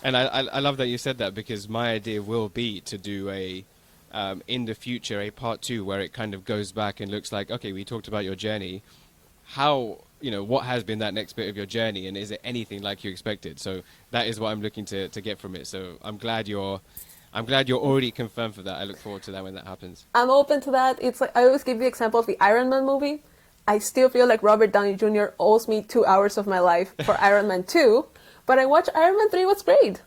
And I love that you said that, because my idea will be to do in the future, a part 2 where it kind of goes back and looks like, okay, we talked about your journey. How, what has been that next bit of your journey, and is it anything like you expected? So that is what I'm looking to get from it. So I'm glad you're already confirmed for that. I look forward to that when that happens. I'm open to that. It's like, I always give the example of the Iron Man movie. I still feel like Robert Downey Jr. owes me 2 hours of my life for Iron Man 2. But I watched Iron Man 3, was great.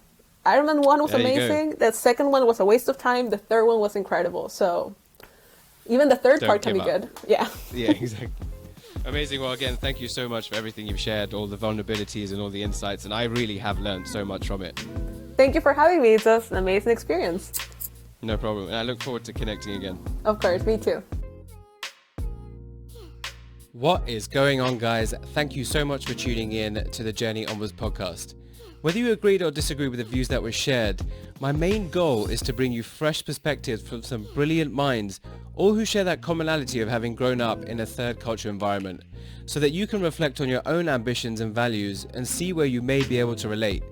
Iron Man 1 was amazing. The second one was a waste of time. The third one was incredible. So even the third part can be good. Yeah. Yeah, exactly. Amazing. Well, again, thank you so much for everything you've shared, all the vulnerabilities and all the insights. And I really have learned so much from it. Thank you for having me. It's an amazing experience. No problem. And I look forward to connecting again. Of course. Me too. What is going on, guys? Thank you so much for tuning in to the Journey Onwards podcast. Whether you agreed or disagree with the views that were shared, my main goal is to bring you fresh perspectives from some brilliant minds, all who share that commonality of having grown up in a third culture environment, so that you can reflect on your own ambitions and values and see where you may be able to relate.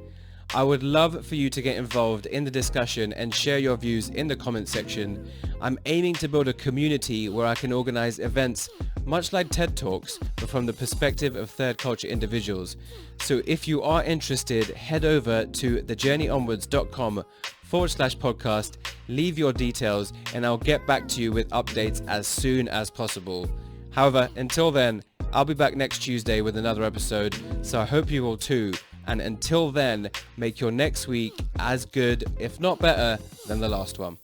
I would love for you to get involved in the discussion and share your views in the comment section. I'm aiming to build a community where I can organize events much like TED Talks, but from the perspective of third culture individuals. So if you are interested, head over to thejourneyonwards.com/podcast, leave your details, and I'll get back to you with updates as soon as possible. However, until then, I'll be back next Tuesday with another episode, so I hope you will too. And until then, make your next week as good, if not better, than the last one.